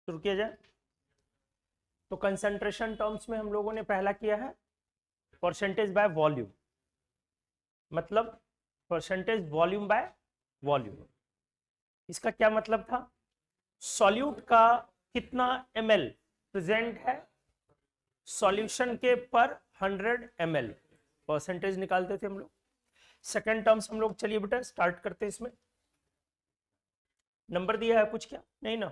शुरू किया जाए। तो कंसंट्रेशन टर्म्स में हम लोगों ने पहला किया है परसेंटेज बाय वॉल्यूम, मतलब परसेंटेज वॉल्यूम बाय वॉल्यूम। इसका क्या मतलब था, सॉल्यूट का कितना ml प्रेजेंट है सॉल्यूशन के पर 100 ml, परसेंटेज निकालते थे हम लोग। सेकेंड टर्म्स हम लोग, चलिए बेटा स्टार्ट करते हैं। इसमें नंबर दिया है कुछ, क्या नहीं ना,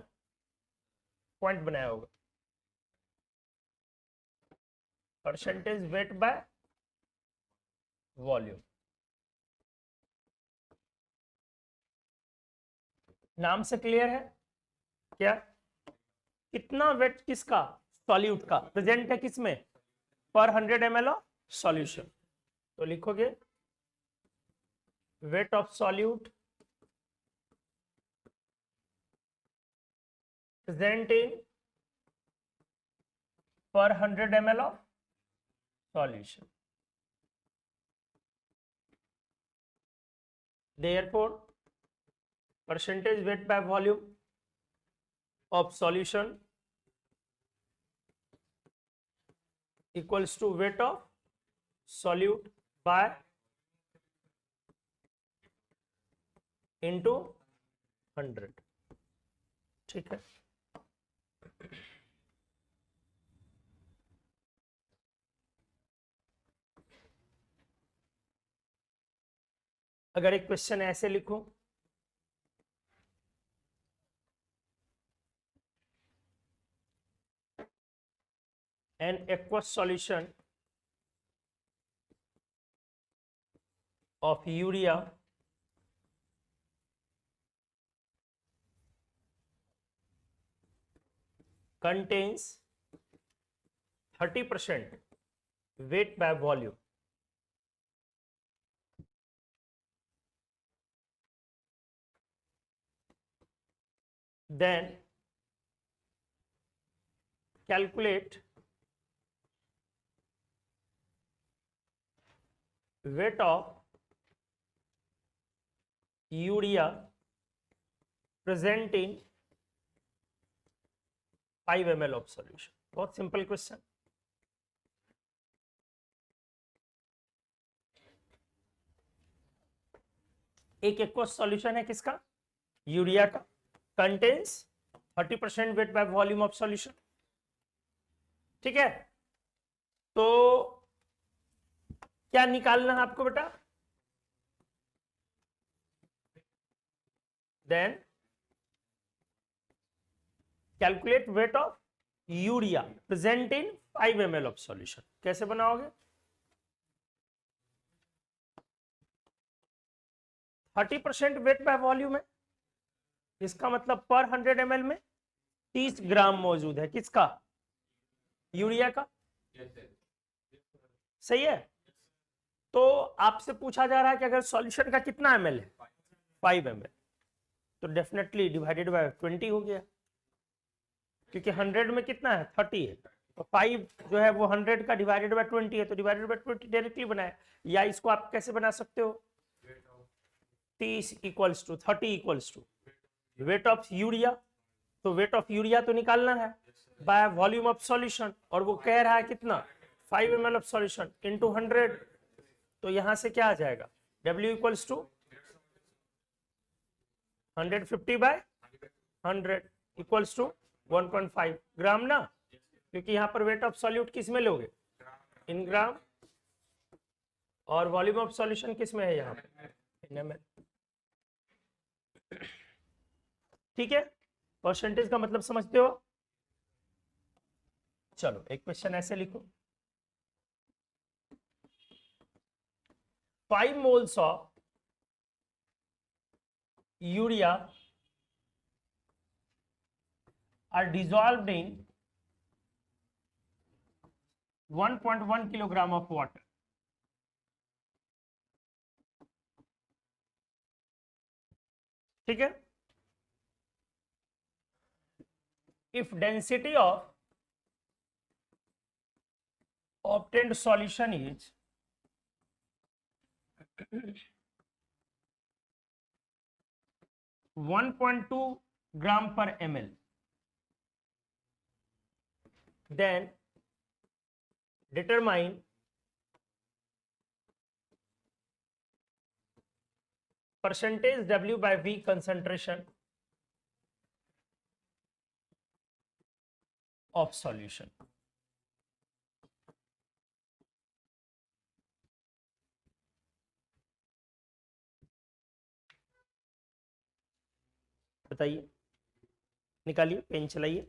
पॉइंट बनाया होगा। परसेंटेज वेट बाय वॉल्यूम, नाम से क्लियर है क्या, कितना वेट किसका, सॉल्यूट का प्रेजेंट है किसमें, पर 100 ml ऑफ सॉल्यूशन। तो लिखोगे wait of solute present in पर 100 ml of solution. Therefore, percentage weight by volume of solution equals to weight of solute by into 100। ठीक है, अगर एक क्वेश्चन ऐसे लिखूं, an aqueous solution of urea contains 30% weight by volume, then calculate weight of urea present in 5 ml of solution। बहुत simple question. एक aqueous solution है किसका, यूरिया का, contains 30% weight by volume of solution. ठीक है, तो क्या निकालना है आपको बेटा, then calculate weight of urea present in 5 ml of solution. कैसे बनाओगे, 30% वेट बाय वॉल्यूम है, इसका मतलब पर 100 ml में 30 ग्राम मौजूद है किसका, यूरिया का। सही है, तो आपसे पूछा जा रहा है कि अगर सॉल्यूशन का कितना ml है, 5 ml, तो डेफिनेटली डिवाइडेड बाय 20 हो गया, क्योंकि 100 में कितना है 30 है, तो 5 जो है वो 100 का डिवाइडेड बाय 20 है, तो डिवाइडेड बाय 20 डायरेक्टली बनाया। या इसको आप कैसे बना सकते हो, 30 equals to 30 equals to weight of urea, तो वेट ऑफ यूरिया तो निकालना है बाय वॉल्यूम ऑफ सॉल्यूशन, और वो कह रहा है कितना 5 ml ऑफ सॉल्यूशन इनटू 100, तो यहां से क्या आ जाएगा, W equals to 150 by 100 equals to 1.5 gram ना, क्योंकि यहां पर वेट ऑफ सॉल्यूट किस में लोगे, इन ग्राम, और वॉल्यूम ऑफ सॉल्यूशन किस में है यहाँ पे, इन ml। ठीक है, परसेंटेज का मतलब समझते हो। चलो एक क्वेश्चन ऐसे लिखो, 5 moles of urea are dissolved in 1.1 kilogram of water। ठीक है, if density of obtained solution is 1.2 ग्राम पर ml, then determine percentage W by V concentration of solution. बताइए, निकालिए, पेन चलाइए।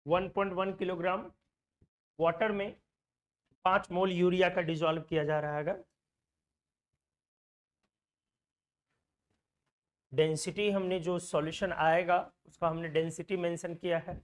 वन 1.1 किलोग्राम वाटर में 5 मोल यूरिया का डिसॉल्व किया जा रहा है। डेंसिटी हमने जो सॉल्यूशन आएगा उसका हमने डेंसिटी मेंशन किया है।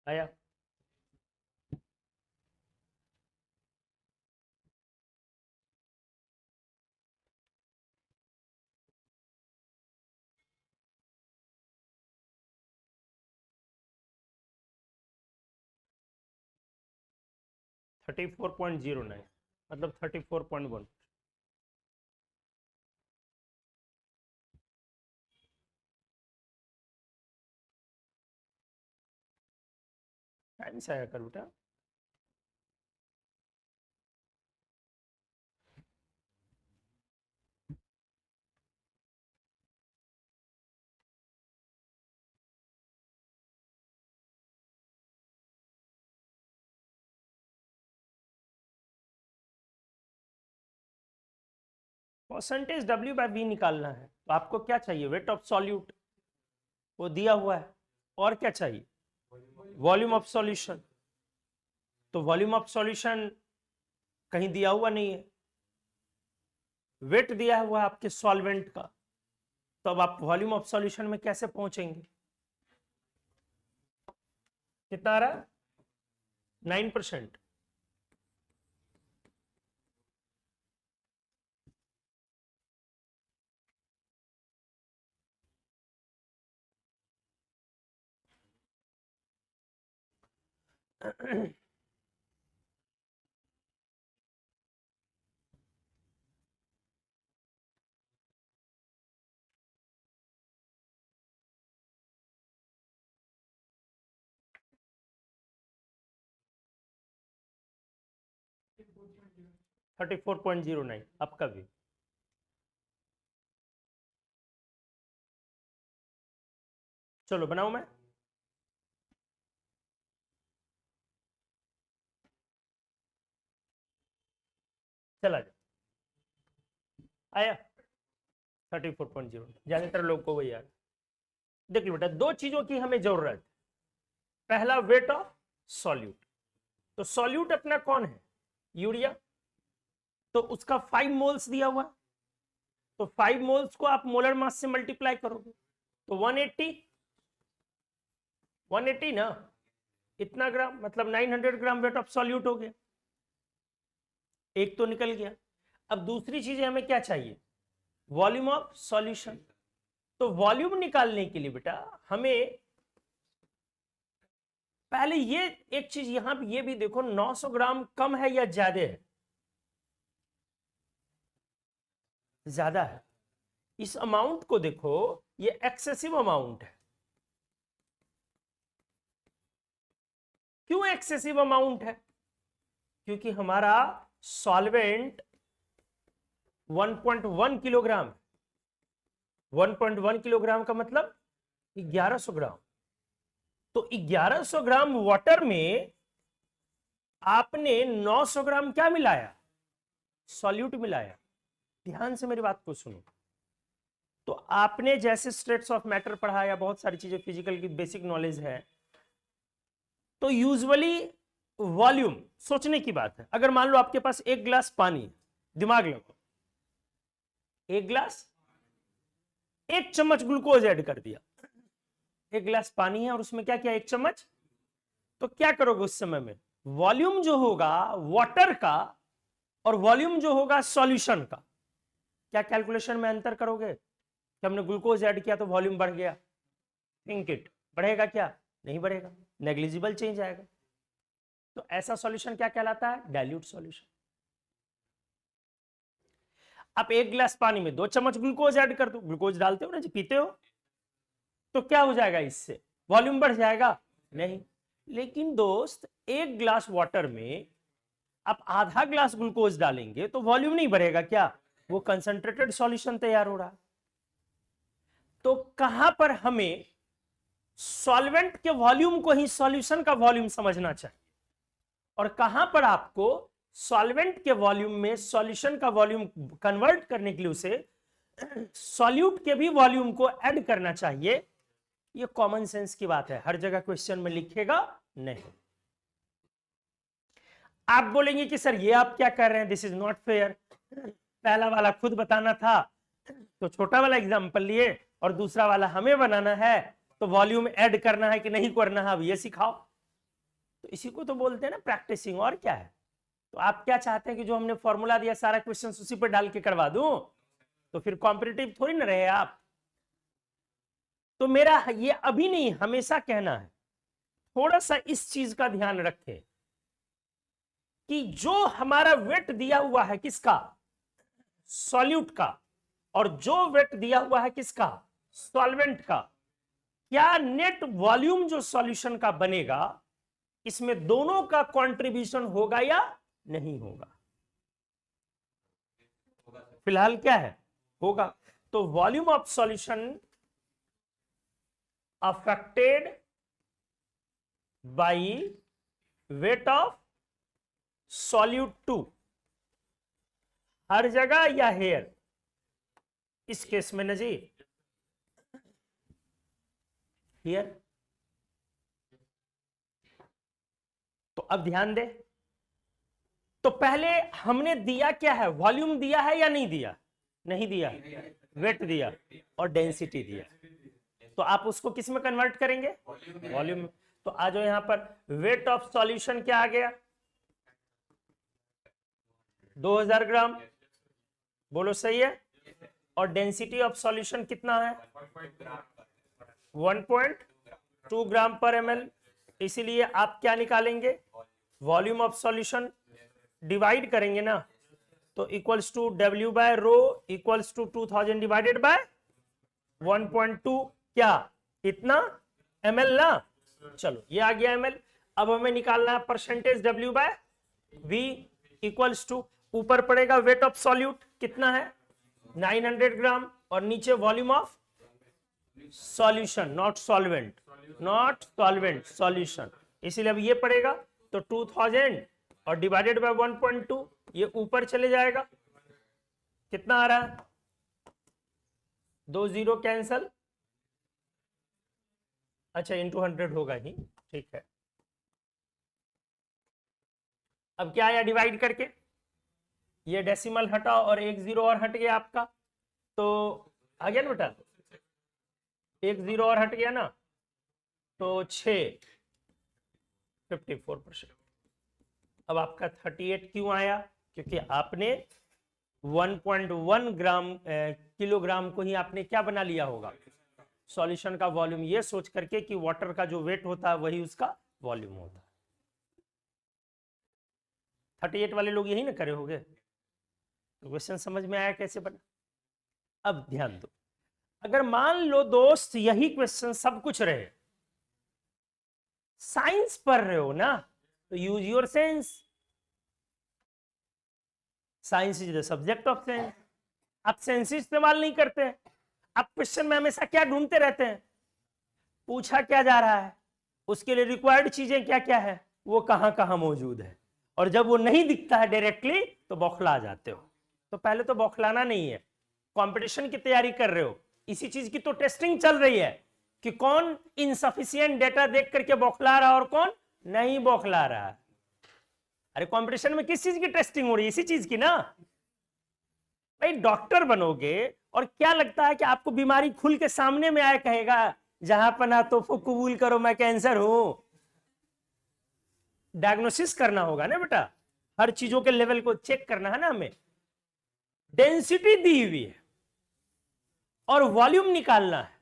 आया? थर्टी 34.09 मतलब 34.1। टाइम से आया कर बेटा। परसेंटेज W बाय V निकालना है तो आपको क्या चाहिए? वेट ऑफ सॉल्यूट, वो दिया हुआ है। और क्या चाहिए? Volume of solution. तो वॉल्यूम ऑफ सॉल्यूशन कहीं दिया हुआ नहीं है, वेट दिया हुआ है आपके सॉल्वेंट का। तो अब आप वॉल्यूम ऑफ सॉल्यूशन में कैसे पहुंचेंगे? कितना आ रहा है? 9%। थर्टी 34.09 आपका भी। चलो बनाऊं मैं? चला जा, आया? 34.0, ज्यादातर लोग को वही यार। देख लो बेटा, दो चीजों की हमें जरूरत है। पहला वेट ऑफ सॉल्यूट, तो सॉल्यूट अपना कौन है, यूरिया, तो उसका 5 मोल्स दिया हुआ, तो 5 मोल्स को आप मोलर मास से मल्टीप्लाई करोगे तो 180 ना, इतना ग्राम, मतलब 900 ग्राम वेट ऑफ सॉल्यूट हो गया। एक तो निकल गया। अब दूसरी चीज हमें क्या चाहिए, वॉल्यूम ऑफ सॉल्यूशन। तो वॉल्यूम निकालने के लिए बेटा हमें पहले ये एक चीज यहां पे ये भी देखो, 900 ग्राम कम है या ज्यादा है, ज्यादा है। इस अमाउंट को देखो, ये एक्सेसिव अमाउंट है। क्यों एक्सेसिव अमाउंट है, क्योंकि हमारा सॉल्वेंट 1.1 किलोग्राम, 1.1 किलोग्राम का मतलब 1100 ग्राम। तो 1100 ग्राम वाटर में आपने 900 ग्राम क्या मिलाया, सॉल्यूट मिलाया। ध्यान से मेरी बात को सुनो। तो आपने जैसे स्टेट्स ऑफ मैटर पढ़ा या बहुत सारी चीजें फिजिकल की बेसिक नॉलेज है, तो यूजुअली वॉल्यूम सोचने की बात है। अगर मान लो आपके पास एक गिलास पानी, दिमाग लगाओ, एक गिलास, एक चम्मच ग्लूकोज ऐड कर दिया, एक गिलास पानी है और उसमें क्या किया, एक चम्मच, तो क्या करोगे उस समय में, वॉल्यूम जो होगा वाटर का और वॉल्यूम जो होगा सॉल्यूशन का, क्या कैलकुलेशन में अंतर करोगे कि हमने ग्लूकोज ऐड किया तो वॉल्यूम बढ़ गया, थिंक इट, बढ़ेगा क्या, नहीं बढ़ेगा, नेग्लिजिबल चेंज आएगा। तो ऐसा सॉल्यूशन क्या कहलाता है, डाइल्यूट सॉल्यूशन। आप एक गिलास पानी में 2 चम्मच ग्लूकोज ऐड कर दो, ग्लूकोज डालते हो ना जी, पीते हो, तो क्या हो जाएगा, इससे वॉल्यूम बढ़ जाएगा, नहीं। लेकिन दोस्त, एक गिलास वाटर में आप आधा ग्लास ग्लूकोज डालेंगे तो वॉल्यूम नहीं बढ़ेगा क्या, वो कंसंट्रेटेड सॉल्यूशन तैयार हो रहा है। तो कहां पर हमें सॉल्वेंट के वॉल्यूम को ही सॉल्यूशन का वॉल्यूम समझना चाहिए, और कहां पर आपको सॉल्वेंट के वॉल्यूम में सॉल्यूशन का वॉल्यूम कन्वर्ट करने के लिए उसे सॉल्यूट के भी वॉल्यूम को ऐड करना चाहिए। ये कॉमन सेंस की बात है, हर जगह क्वेश्चन में लिखेगा नहीं। आप बोलेंगे कि सर ये आप क्या कर रहे हैं, दिस इज नॉट फेयर, पहला वाला खुद बताना था तो छोटा वाला एग्जांपल लिए, और दूसरा वाला हमें बनाना है तो वॉल्यूम ऐड करना है कि नहीं करना है, अब ये सिखाओ। तो इसी को तो बोलते हैं ना प्रैक्टिसिंग, और क्या है। तो आप क्या चाहते हैं कि जो हमने फॉर्मूला दिया सारा क्वेश्चन उसी पर डाल के करवा दूं, तो फिर कॉम्पिटिटिव थोड़ी ना रहे आप। तो मेरा ये अभी नहीं हमेशा कहना है, थोड़ा सा इस चीज का ध्यान रखें कि जो हमारा वेट दिया हुआ है किसका, सॉल्यूट का, और जो वेट दिया हुआ है किसका, सॉल्वेंट का, क्या नेट वॉल्यूम जो सॉल्यूशन का बनेगा इसमें दोनों का कंट्रीब्यूशन होगा या नहीं होगा। फिलहाल क्या है, होगा। तो volume of solution affected by weight of solute to, हर जगह या हेयर, इस केस में ना जी हियर। तो अब ध्यान दे, तो पहले हमने दिया क्या है, वॉल्यूम दिया है या नहीं दिया, नहीं दिया, वेट दिया और डेंसिटी दिया। तो आप उसको किस में कन्वर्ट करेंगे, वॉल्यूम में। तो आ जाओ यहां पर, वेट ऑफ सॉल्यूशन क्या आ गया, 2000 ग्राम, बोलो सही है, और डेंसिटी ऑफ सॉल्यूशन कितना है, 1.2 ग्राम पर ml। इसीलिए आप क्या निकालेंगे, वॉल्यूम ऑफ सॉल्यूशन डिवाइड करेंगे ना, तो equals to W by rho equals to 2000 divided by 1.2, क्या इतना ml ना, चलो ये आ गया ml। अब हमें निकालना है percentage W by V equals to, ऊपर पड़ेगा वेट ऑफ सॉल्यूट कितना है 900 ग्राम, और नीचे volume of solution, not solvent, not solvent, solution, इसीलिए अब ये पड़ेगा। तो 2000 और डिवाइडेड बाय 1.2, ये ऊपर चले जाएगा, कितना आ रहा है 2 0 कैंसल, अच्छा इंटू 100 होगा ही, ठीक है। अब क्या आया डिवाइड करके, ये डेसिमल हटा और 1 0 और हट गया आपका, तो आ गया ना बेटा, 1 0 और हट गया ना, तो 6 54%। अब आपका 38 क्यों आया, क्योंकि आपने 1.1 ग्राम किलोग्राम को ही आपने क्या बना लिया होगा, सॉल्यूशन का वॉल्यूम, ये सोच करके कि वाटर का जो वेट होता है वही उसका वॉल्यूम होता है। 38 वाले लोग यही ना करे होंगे, तो क्वेश्चन समझ में आया कैसे बना। अब ध्यान दो, अगर मान लो दोस्त यही क्वेश्चन सब कुछ रहे, साइंस पढ़ रहे हो ना, तो use your sense, science is the subject of sense. आप सेंस इस्तेमाल नहीं करते हैं, आप क्वेश्चन में हमेशा क्या ढूंढते रहते हैं, पूछा क्या जा रहा है, उसके लिए रिक्वायर्ड चीजें क्या क्या है, वो कहां कहां मौजूद है, और जब वो नहीं दिखता है डायरेक्टली तो बौखला जाते हो। तो पहले तो बौखलाना नहीं है, कंपटीशन की तैयारी कर रहे हो, इसी चीज की तो टेस्टिंग चल रही है कि कौन इनसफिशिएंट डेटा देख करके बौखला रहा है और कौन नहीं बौखला रहा है। अरे कंपटीशन में किस चीज की टेस्टिंग हो रही है, इसी चीज की ना। भाई डॉक्टर बनोगे और क्या लगता है कि आपको बीमारी खुल के सामने में आए कहेगा जहां पना तो कबूल करो मैं कैंसर हूं। डायग्नोसिस करना होगा ना बेटा, हर चीजों के लेवल को चेक करना है ना हमें। डेंसिटी दी हुई है और वॉल्यूम निकालना है,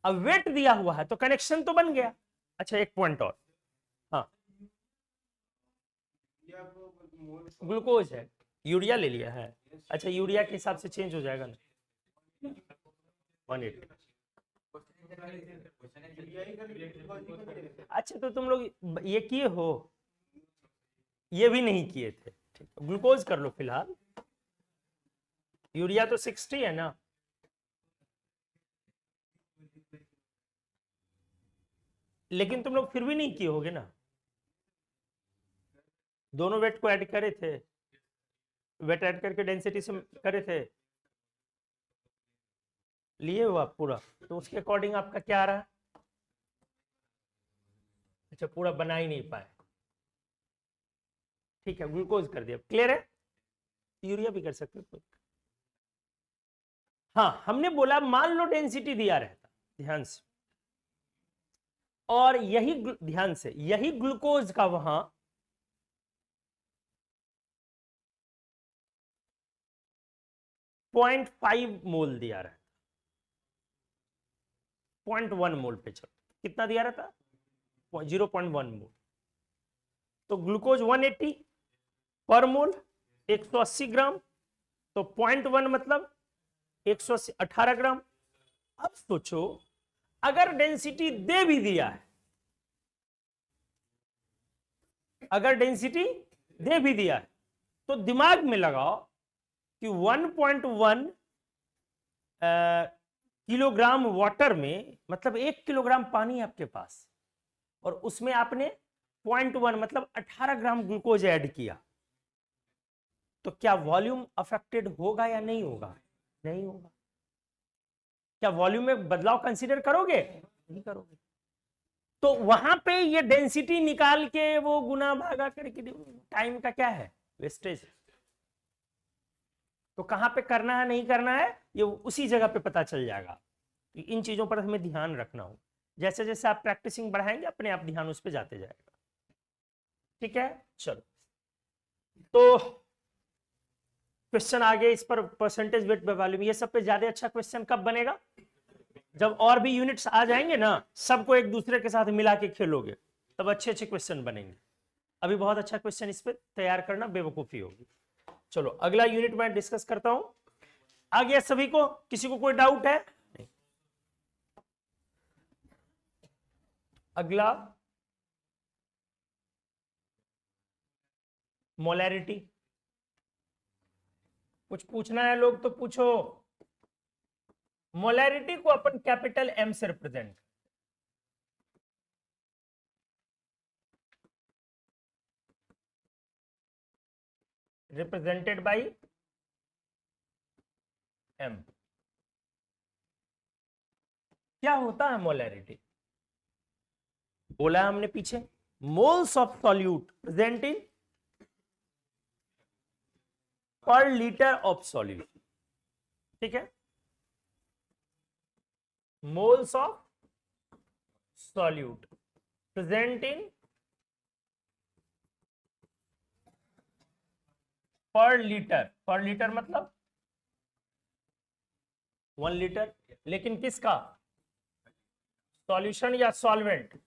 अब वेट दिया हुआ है तो कनेक्शन तो बन गया। अच्छा एक पॉइंट और, हाँ ग्लूकोज है, यूरिया ले लिया है, अच्छा यूरिया के हिसाब से चेंज हो जाएगा ना 180। अच्छा तो तुम लोग ये किए हो, ये भी नहीं किए थे, ठीक है ग्लूकोज कर लो फिलहाल, यूरिया तो 60 है ना, लेकिन तुम लोग फिर भी नहीं किए होगे ना, दोनों वेट को ऐड करे थे, वेट ऐड करके डेंसिटी से करे थे, लिए हो आप पूरा, तो उसके अकॉर्डिंग आपका क्या आ रहा है, अच्छा पूरा बना ही नहीं पाए, ठीक है ग्लूकोज कर दिया, क्लियर है, यूरिया भी कर सकते हो। हाँ हमने बोला मान लो डेंसिटी दिया रहता, ध्यान से, और यही ध्यान से यही ग्लूकोज का वहां 0.5 मोल दिया रहता, 0.1 मोल पे चलो, कितना दिया रहता 0.1 मोल, तो ग्लूकोज 180 पर मोल 180 ग्राम, तो 0.1 मतलब 180 18 ग्राम। अब सोचो अगर डेंसिटी दे भी दिया है, अगर डेंसिटी दे भी दिया है तो दिमाग में लगाओ कि 1.1 किलोग्राम वाटर में मतलब 1 किलोग्राम पानी आपके पास, और उसमें आपने 0.1 मतलब 18 ग्राम ग्लूकोज ऐड किया, तो क्या वॉल्यूम अफेक्टेड होगा या नहीं होगा, नहीं होगा। क्या वॉल्यूम में बदलाव कंसीडर करोगे, नहीं करोगे। तो वहां पे ये डेंसिटी निकाल के वो गुना भागा करके टाइम का क्या है, वेस्टेज। तो कहां पे करना है नहीं करना है ये उसी जगह पे पता चल जाएगा। इन चीजों पर हमें ध्यान रखना हो, जैसे जैसे आप प्रैक्टिसिंग बढ़ाएंगे अपने आप ध्यान उस पर जाते जाएगा, ठीक है। चलो तो क्वेश्चन आगे इस पर परसेंटेज वेट वॉल्यूम ये सब पे ज्यादा अच्छा क्वेश्चन कब बनेगा, जब और भी यूनिट्स आ जाएंगे ना, सबको एक दूसरे के साथ मिला के खेलोगे तब अच्छे अच्छे क्वेश्चन बनेंगे। अभी बहुत अच्छा क्वेश्चन इस पे तैयार करना बेवकूफी होगी। चलो अगला यूनिट मैं डिस्कस करता हूं, आ गया सभी को, किसी को कोई डाउट है नहीं। अगला मोलैरिटी, कुछ पूछना है लोग तो पूछो। मोलैरिटी को अपन कैपिटल एम से रिप्रेजेंट, रिप्रेजेंटेड बाय एम। क्या होता है मोलैरिटी? बोला है हमने पीछे, moles of solute present in पर लीटर ऑफ सॉल्यूशन, ठीक है, moles of solute present in पर लीटर मतलब 1 लीटर, लेकिन किसका? सॉल्यूशन या सॉल्वेंट?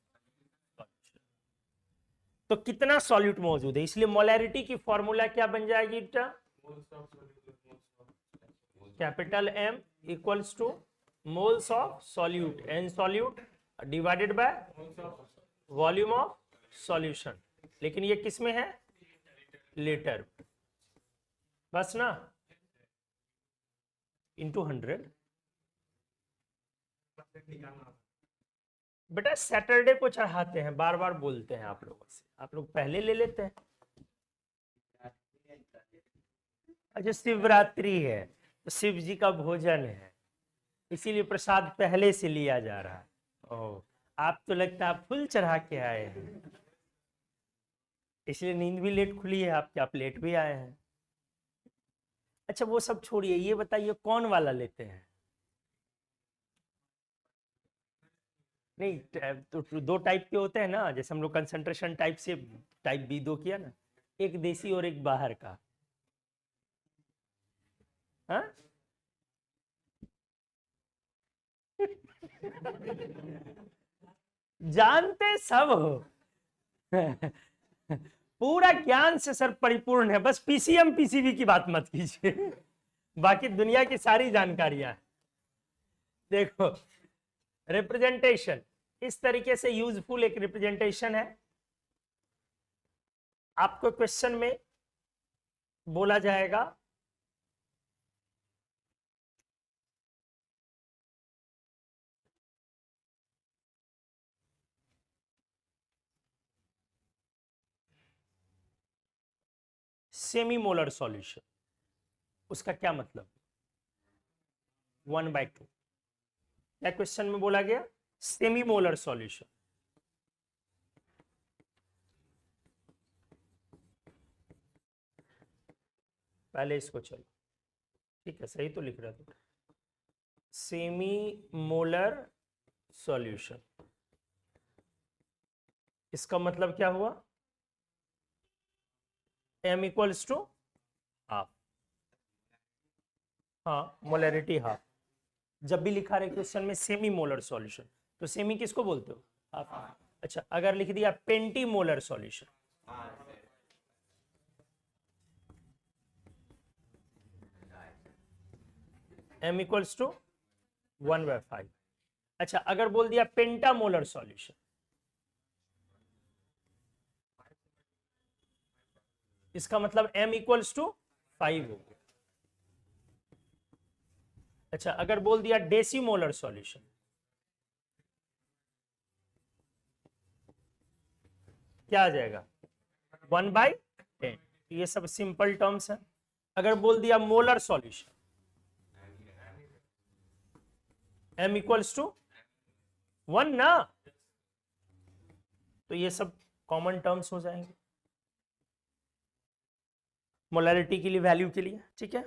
तो कितना सॉल्यूट मौजूद है, इसलिए मोलैरिटी की फॉर्मूला क्या बन जाएगी बेटा? Capital M equals to moles of solute, n solute divided by volume of solution, लेकिन ये किस में है? लीटर, बस ना, इंटू 100। बेटा सैटरडे को चढ़ाते हैं, बार बार बोलते हैं आप लोगों से, आप लोग पहले ले लेते हैं। अच्छा शिवरात्रि है तो शिव जी का भोजन है, इसीलिए प्रसाद पहले से लिया जा रहा है। ओह, आप तो लगता है आप फुल चढ़ा के आए हैं, इसलिए नींद भी लेट खुली है आपकी, आप लेट भी आए हैं। अच्छा वो सब छोड़िए, ये बताइए कौन वाला लेते हैं? नहीं तो दो टाइप के होते हैं ना, जैसे हम लोग कंसंट्रेशन टाइप से टाइप बी 2 किया ना, एक देसी और एक बाहर का। हाँ जानते सब हो पूरा ज्ञान से सर परिपूर्ण है, बस पीसीएम पीसीबी की बात मत कीजिए बाकी दुनिया की सारी जानकारियां। देखो रिप्रेजेंटेशन इस तरीके से यूजफुल एक रिप्रेजेंटेशन है, आपको क्वेश्चन में बोला जाएगा सेमी मोलर सॉल्यूशन, उसका क्या मतलब? 1/2। क्या क्वेश्चन में बोला गया? Semi molar solution. पहले इसको चलो, ठीक है सही तो लिख रहा था, सेमी मोलर सॉल्यूशन, इसका मतलब क्या हुआ? m इक्वल्स टू हाफ, हाँ मोलैरिटी हाफ। जब भी लिखा रहे क्वेश्चन में सेमी मोलर सॉल्यूशन, तो सेमी किसको बोलते हो? हाफ। अच्छा अगर लिख दिया penti molar solution, m equals to 1/5। अच्छा अगर बोल दिया पेंटा मोलर सॉल्यूशन, इसका मतलब m इक्वल्स टू 5 हो गया। अच्छा अगर बोल दिया डेसीमोलर सॉल्यूशन, क्या आ जाएगा? 1/10। ये सब सिंपल टर्म्स है। अगर बोल दिया molar solution, m equals to 1 ना, तो ये सब कॉमन टर्म्स हो जाएंगे मोलैरिटी के लिए, वैल्यू के लिए, ठीक है।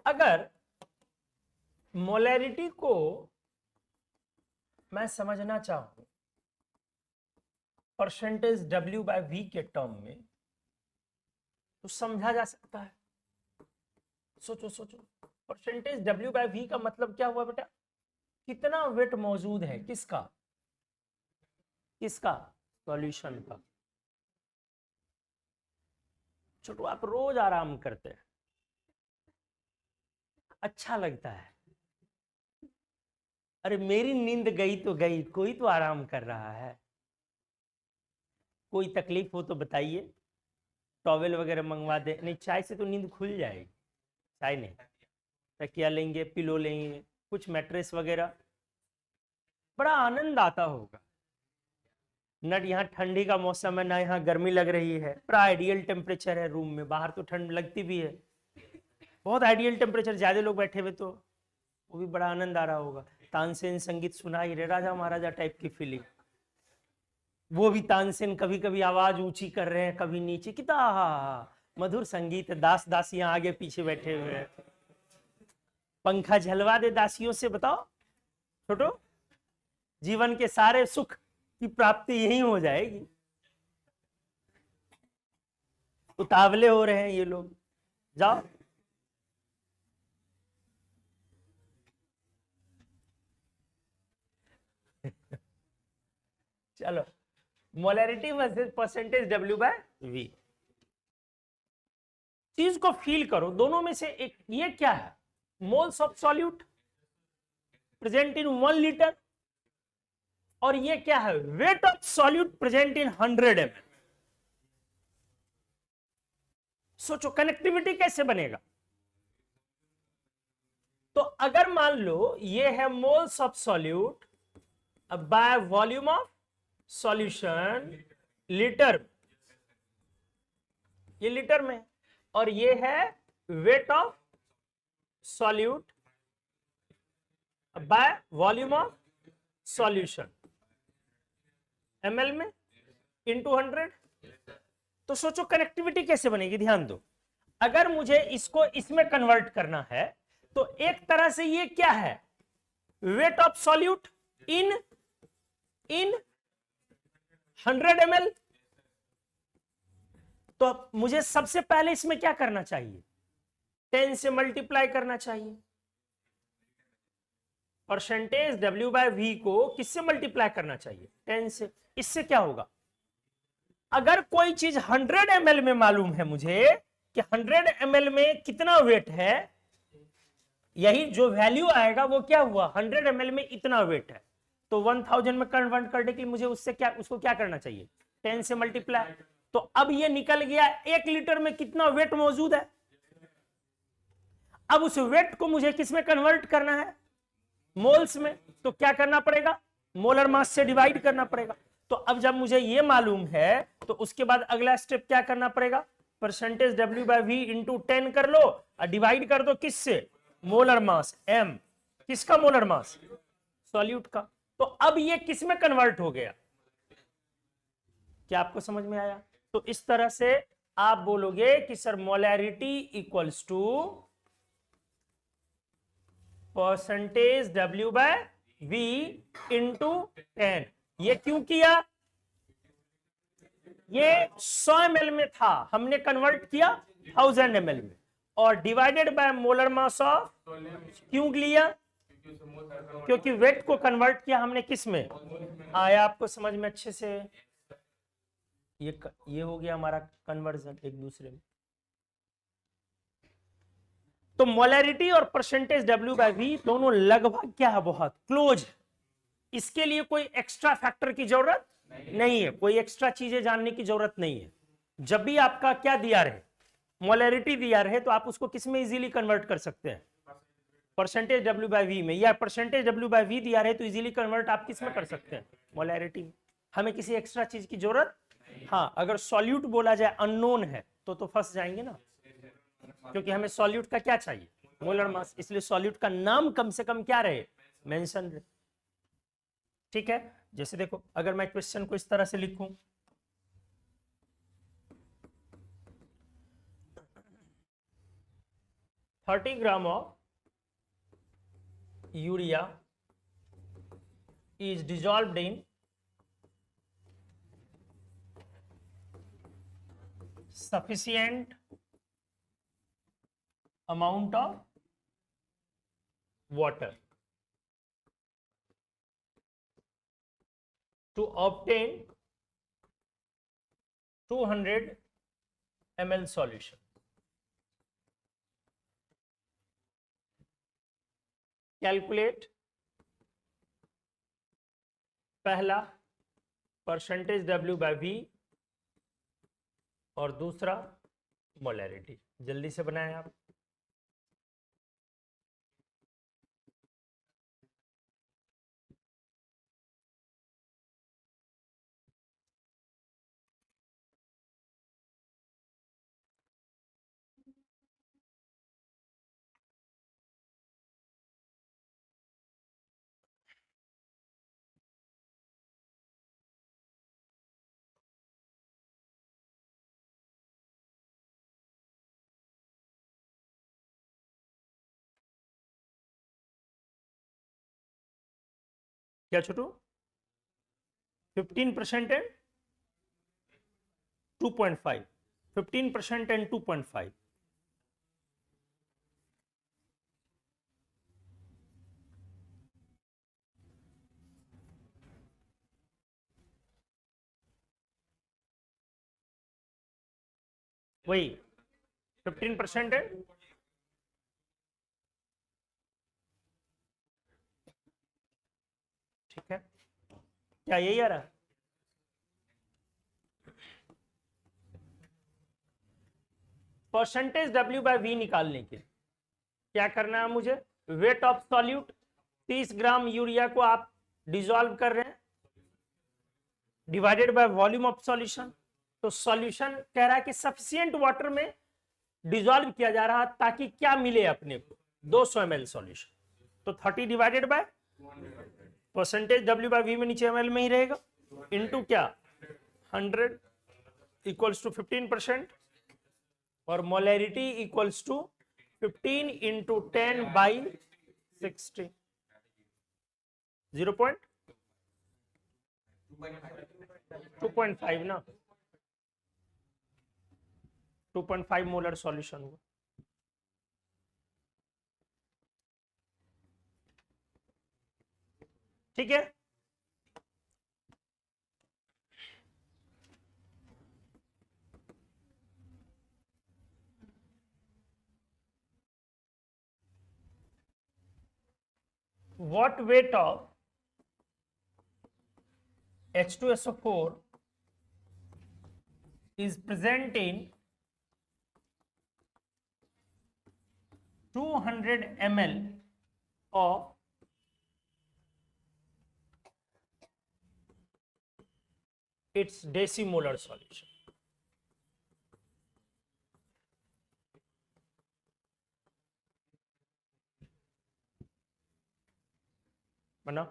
अगर मोलैरिटी को मैं समझना चाहूं परसेंटेज W/V के टर्म में, तो समझा जा सकता है। सोचो सोचो, परसेंटेज W/V का मतलब क्या हुआ बेटा? कितना वेट मौजूद है, किसका? किसका? सॉल्यूशन का। छोटू आप रोज आराम करते हैं, अच्छा लगता है। अरे मेरी नींद गई तो गई, कोई तो आराम कर रहा है। कोई तकलीफ हो तो बताइए, टॉवेल वगैरह मंगवा दे। नहीं चाय से तो नींद खुल जाएगी, चाय नहीं, तकिया लेंगे, पिलो लेंगे, कुछ मैट्रेस वगैरह, बड़ा आनंद आता होगा। नट यहाँ ठंडी का मौसम है ना, यहाँ गर्मी लग रही है, बड़ा आइडियल टेम्परेचर है रूम में, बाहर तो ठंड लगती भी है। बहुत आइडियल टेम्परेचर, ज्यादा लोग बैठे हुए तो वो भी बड़ा आनंद आ रहा होगा। तानसेन संगीत सुना ही रहे, राजा महाराजा टाइप की फीलिंग। वो भी तानसेन कभी कभी आवाज ऊंची कर रहे हैं, कभी नीचे, कितना मधुर संगीत है। दास दासियां आगे पीछे बैठे हुए हैं। पंखा झलवा दे दासियों से, बताओ छोटो, जीवन के सारे सुख की प्राप्ति यही हो जाएगी। उतावले हो रहे हैं ये लोग, जाओ। चलो, molarity versus percentage W by V, चीज को फील करो। दोनों में से एक, ये क्या है? Moles of solute present in 1 litre, और ये क्या है? Weight of solute present in 100 ml। सोचो कनेक्टिविटी कैसे बनेगा। तो अगर मान लो ये है moles of solute bye volume of solution litre, ये लीटर में, और ये है weight of solute bye volume of solution ML में इंटू 100। तो सोचो कनेक्टिविटी कैसे बनेगी, ध्यान दो। अगर मुझे इसको इसमें कन्वर्ट करना है तो एक तरह से ये क्या है? Weight of solute in 100 ml। तो मुझे सबसे पहले इसमें क्या करना चाहिए? 10 से मल्टीप्लाई करना चाहिए। परसेंटेज डब्ल्यू बाय वी को किससे मल्टीप्लाई करना चाहिए? 10 से। इससे क्या होगा? अगर कोई चीज 100 ml में मालूम है मुझे कि 100 ml में कितना वेट है, यही जो वैल्यू आएगा वो क्या हुआ? 100 ml में इतना वेट है, तो 1000 में कन्वर्ट करने के लिए मुझे उसको क्या करना चाहिए? 10 से मल्टीप्लाई। तो अब ये निकल गया 1 लीटर में कितना वेट मौजूद है। अब उस वेट को मुझे किस में कन्वर्ट करना है? मोल्स में। तो क्या करना पड़ेगा? मोलर मास से डिवाइड करना पड़ेगा। तो अब जब मुझे ये मालूम है तो उसके बाद अगला स्टेप क्या करना पड़ेगा? Percentage W by V into 10 कर लो और डिवाइड कर दो किससे? Molar mass M. किसका मोलर मास? सॉल्यूट का। तो अब ये किस में कन्वर्ट हो गया? क्या आपको समझ में आया? तो इस तरह से आप बोलोगे कि sir molarity equals to percentage W by V into 10। ये क्यों किया? ये 100 ml में था, हमने कन्वर्ट किया 1000 ml में, और divided by molar mass of. क्यों लिया? क्योंकि वेट को कन्वर्ट किया हमने किस में? आया आपको समझ में अच्छे से? ये हो गया हमारा कन्वर्जन एक दूसरे में। तो मोलैरिटी और परसेंटेज डब्ल्यू बाय वी दोनों लगभग क्या है? बहुत क्लोज। इसके लिए कोई एक्स्ट्रा फैक्टर की जरूरत नहीं है, कोई एक्स्ट्रा चीजें जानने की जरूरत नहीं है। जब भी आपका क्या दिया रहे, मोलैरिटी दिया रहे, तो आप उसको किस में इजीली कन्वर्ट कर सकते हैं? परसेंटेज डब्ल्यू बाय वी में। या परसेंटेज डब्ल्यू बाय वी दिया रहे तो इजीली कन्वर्ट आप किस में कर सकते हैं? मोलैरिटी में। हमें किसी एक्स्ट्रा चीज की जरूरत, हाँ, अगर सॉल्यूट बोला जाए अननोन है तो फंस जाएंगे ना, क्योंकि हमें सॉल्यूट का क्या चाहिए? Molar mass. इसलिए सॉल्यूट का नाम कम से कम क्या रहे? मेंशन रहे। ठीक है, जैसे देखो अगर मैं क्वेश्चन को इस तरह से लिखूं, $30 grams of urea is dissolved in sufficient amount of water to obtain 200 ml solution. Calculate पहला परसेंटेज डब्ल्यू बाय वी और दूसरा मोलैरिटी। जल्दी से बनाएं आप। क्या छोटू? 15% एंड 2.5, 15% एंड 2.5। वही 15% है, ठीक है, क्या यही आ रहा है? परसेंटेज W बाय V निकालने के क्या करना है मुझे? Wait of solute, 30 gram urea को आप डिसॉल्व कर रहे हैं, divided by volume of solution. तो सॉल्यूशन कह रहा है कि सफिशिएंट वाटर में डिसॉल्व किया जा रहा है ताकि क्या मिले अपने को? 200 ml सॉल्यूशन। तो 30 divided by percentage W by V में नीचे ml में ही रहेगा, इनटू क्या 100 इक्वल्स टू 15%, और molarity equals to 15 into 10 by 60, 2.5 ना, 2.5 मोलर सॉल्यूशन हुआ। ठीक है, what weight of H2SO4 is present in 200 ml of its decimolar solution? बना,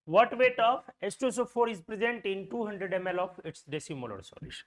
what weight of H2SO4 is present in 200 ml of its decimolar solution?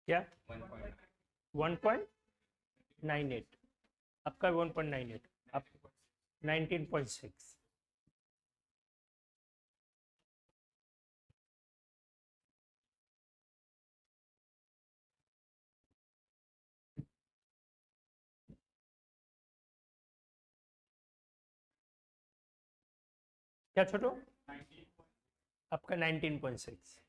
क्या 1.98, आपका 1.98, आप 19.6। क्या छोटो? आपका 19.6।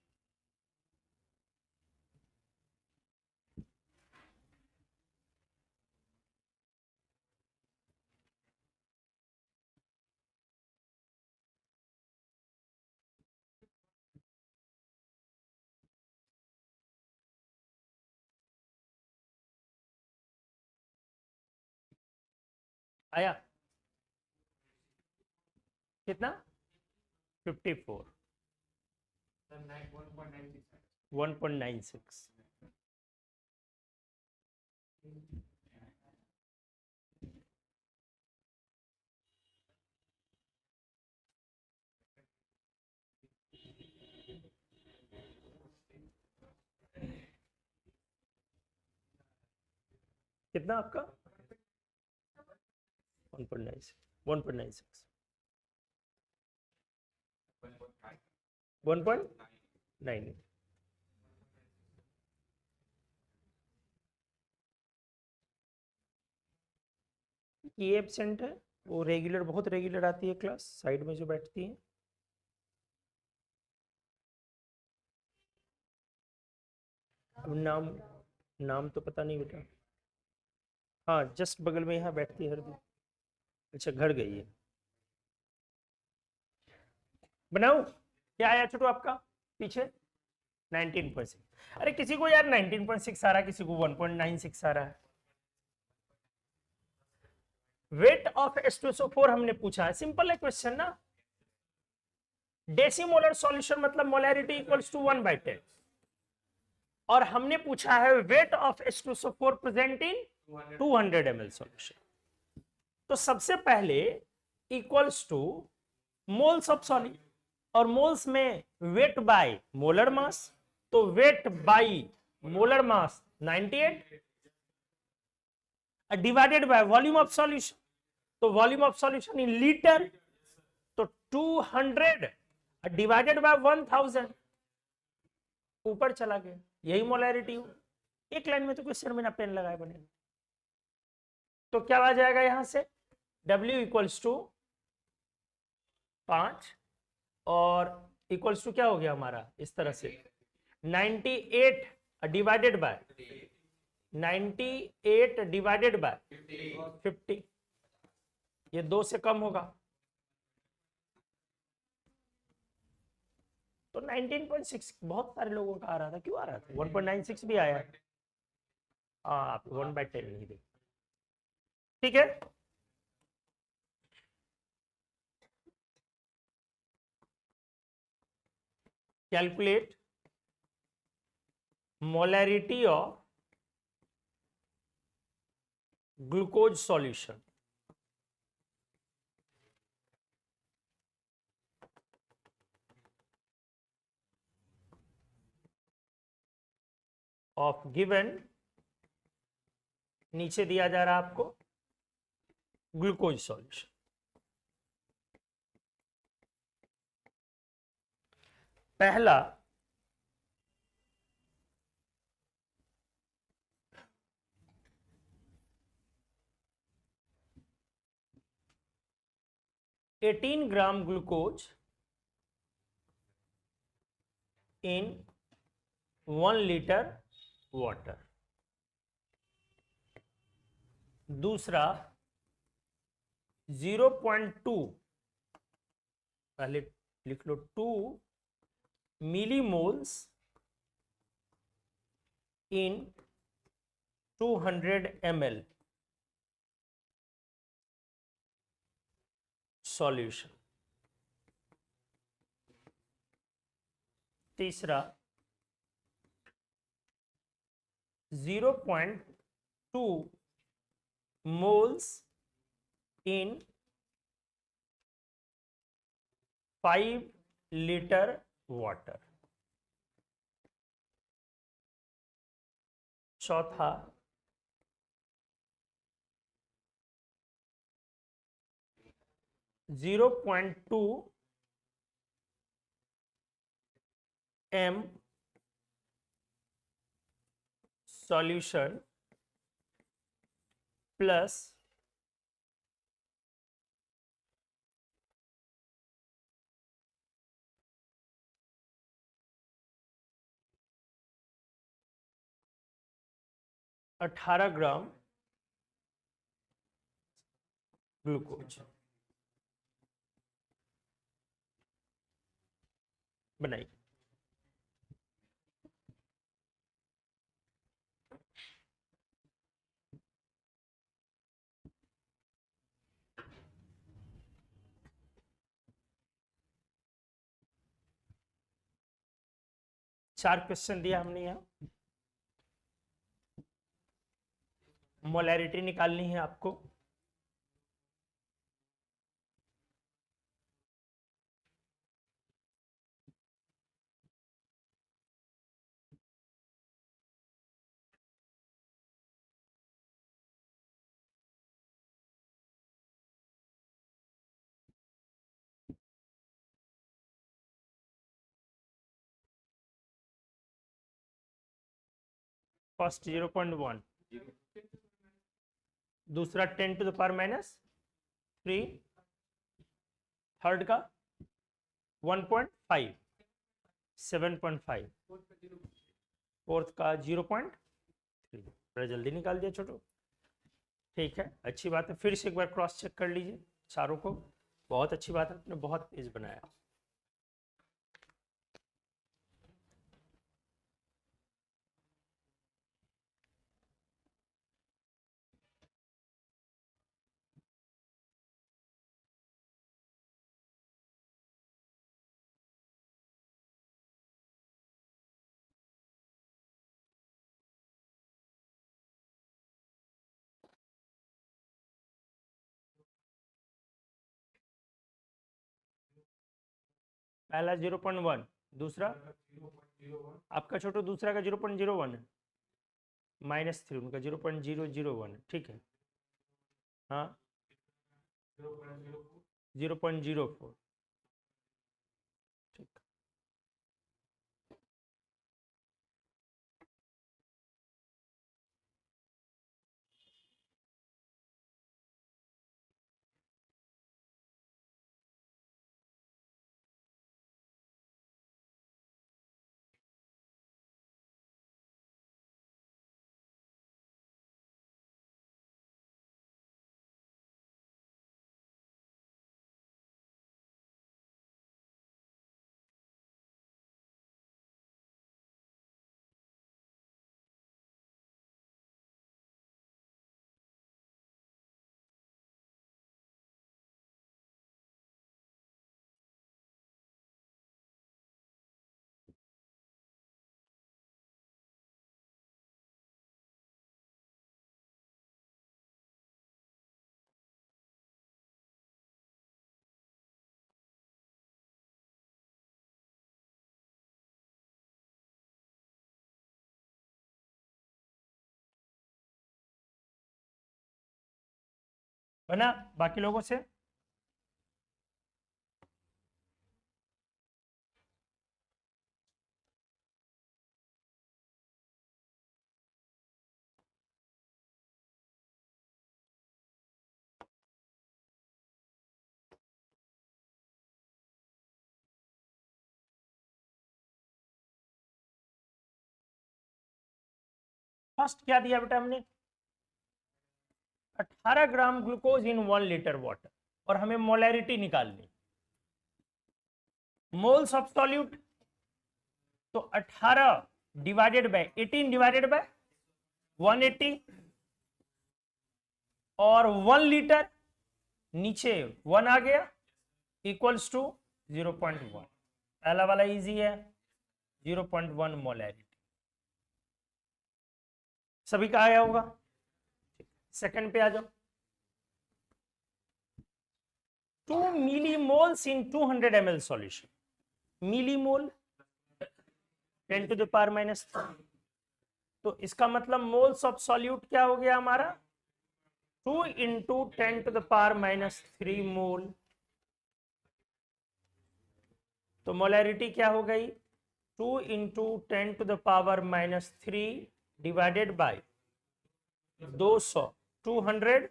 आया कितना? 54, 1.96। कितना आपका? 1.96 1.96 1.9 ये एब्सेंट है, वो रेगुलर, बहुत रेगुलर आती है क्लास, साइड में जो बैठती है। अब नाम तो पता नहीं बेटा। हाँ जस्ट बगल में यहाँ बैठती है हरदी। अच्छा घर गई है। बनाओ क्या आया छोटू आपका पीछे 19.6। अरे किसी को यार 19.6 आ रहा है, किसी को 1.96 आ रहा है। वेट ऑफ H2SO4 हमने पूछा है, सिंपल है क्वेश्चन ना। डेसीमोलर सॉल्यूशन मतलब मोलैरिटी इक्वल्स टू 1/10, और हमने पूछा है weight of H2SO4 present in 200 ml solution. तो सबसे पहले equals to moles of solid, और मोल्स में वेट बाय मोलर मास, तो weight by molar mass 98 divided by volume of solution, तो volume of solution in litre, तो 200 divided by 1000 ऊपर चला गया, यही मोलैरिटी हो। एक लाइन में तो क्वेश्चन में ना पेन लगाए बनेगा। तो क्या आ जाएगा यहां से W इक्वल्स टू 5 और इक्वल्स टू क्या हो गया हमारा इस तरह से 98 डिवाइडेड बाय 98 डिवाइडेड बाय 50, ये 2 से कम होगा, तो 19.6 बहुत सारे लोगों का आ रहा था। क्यों आ रहा था? 1.96 भी आया। आप 1/10 नहीं दे, ठीक है। Calculate molarity of glucose solution of given, नीचे दिया जा रहा है आपको ग्लूकोज सॉल्यूशन। पहला eighteen gram glucose in 1 litre water. दूसरा 0.2, पहले लिख लो 2 मिलीमोल्स इन 200 ml सॉल्यूशन। तीसरा 0.2 मोल्स इन 5 लीटर वाटर। चौथा 0.2 m solution plus 18 gram glucose. बनाइए। चार क्वेश्चन दिया हमने यहां, मोलैरिटी निकालनी है आपको। फर्स्ट 0.1, दूसरा 10 टू द पावर -3, थर्ड का 1.5, 7.5, फोर्थ का 0.3। बड़ा जल्दी निकाल दिया छोटू। ठीक है, अच्छी बात है। फिर से एक बार क्रॉस चेक कर लीजिए चारों को। बहुत अच्छी बात है, आपने बहुत तेज बनाया। पहला 0.1, दूसरा आपका छोटू दूसरा का 0.01 है, -3 उनका 0.001 है। ठीक है, हाँ 0.04। ठीक, बना बाकी लोगों से? फर्स्ट क्या दिया बेटा हमने? 18 gram glucose in 1 litre water, और हमें मोलैरिटी निकालनी। मोल्स ऑफ सॉल्यूट, तो 18 डिवाइडेड बाय 18 डिवाइडेड बाय 180, और 1 लीटर नीचे 1 आ गया, इक्वल्स टू 0.1। पहला वाला इजी है, 0.1 मोलैरिटी। सभी का आया होगा। सेकंड पे आ जाओ। 2 millimoles in 200 ml solution. Millimole 10 to the power -3, तो इसका मतलब मोल्स ऑफ सॉल्यूट क्या हो गया हमारा? 2 into 10 to the power -3 mole. तो मोलैरिटी क्या हो गई? 2 into 10 to the power -3 divided by 200, 200,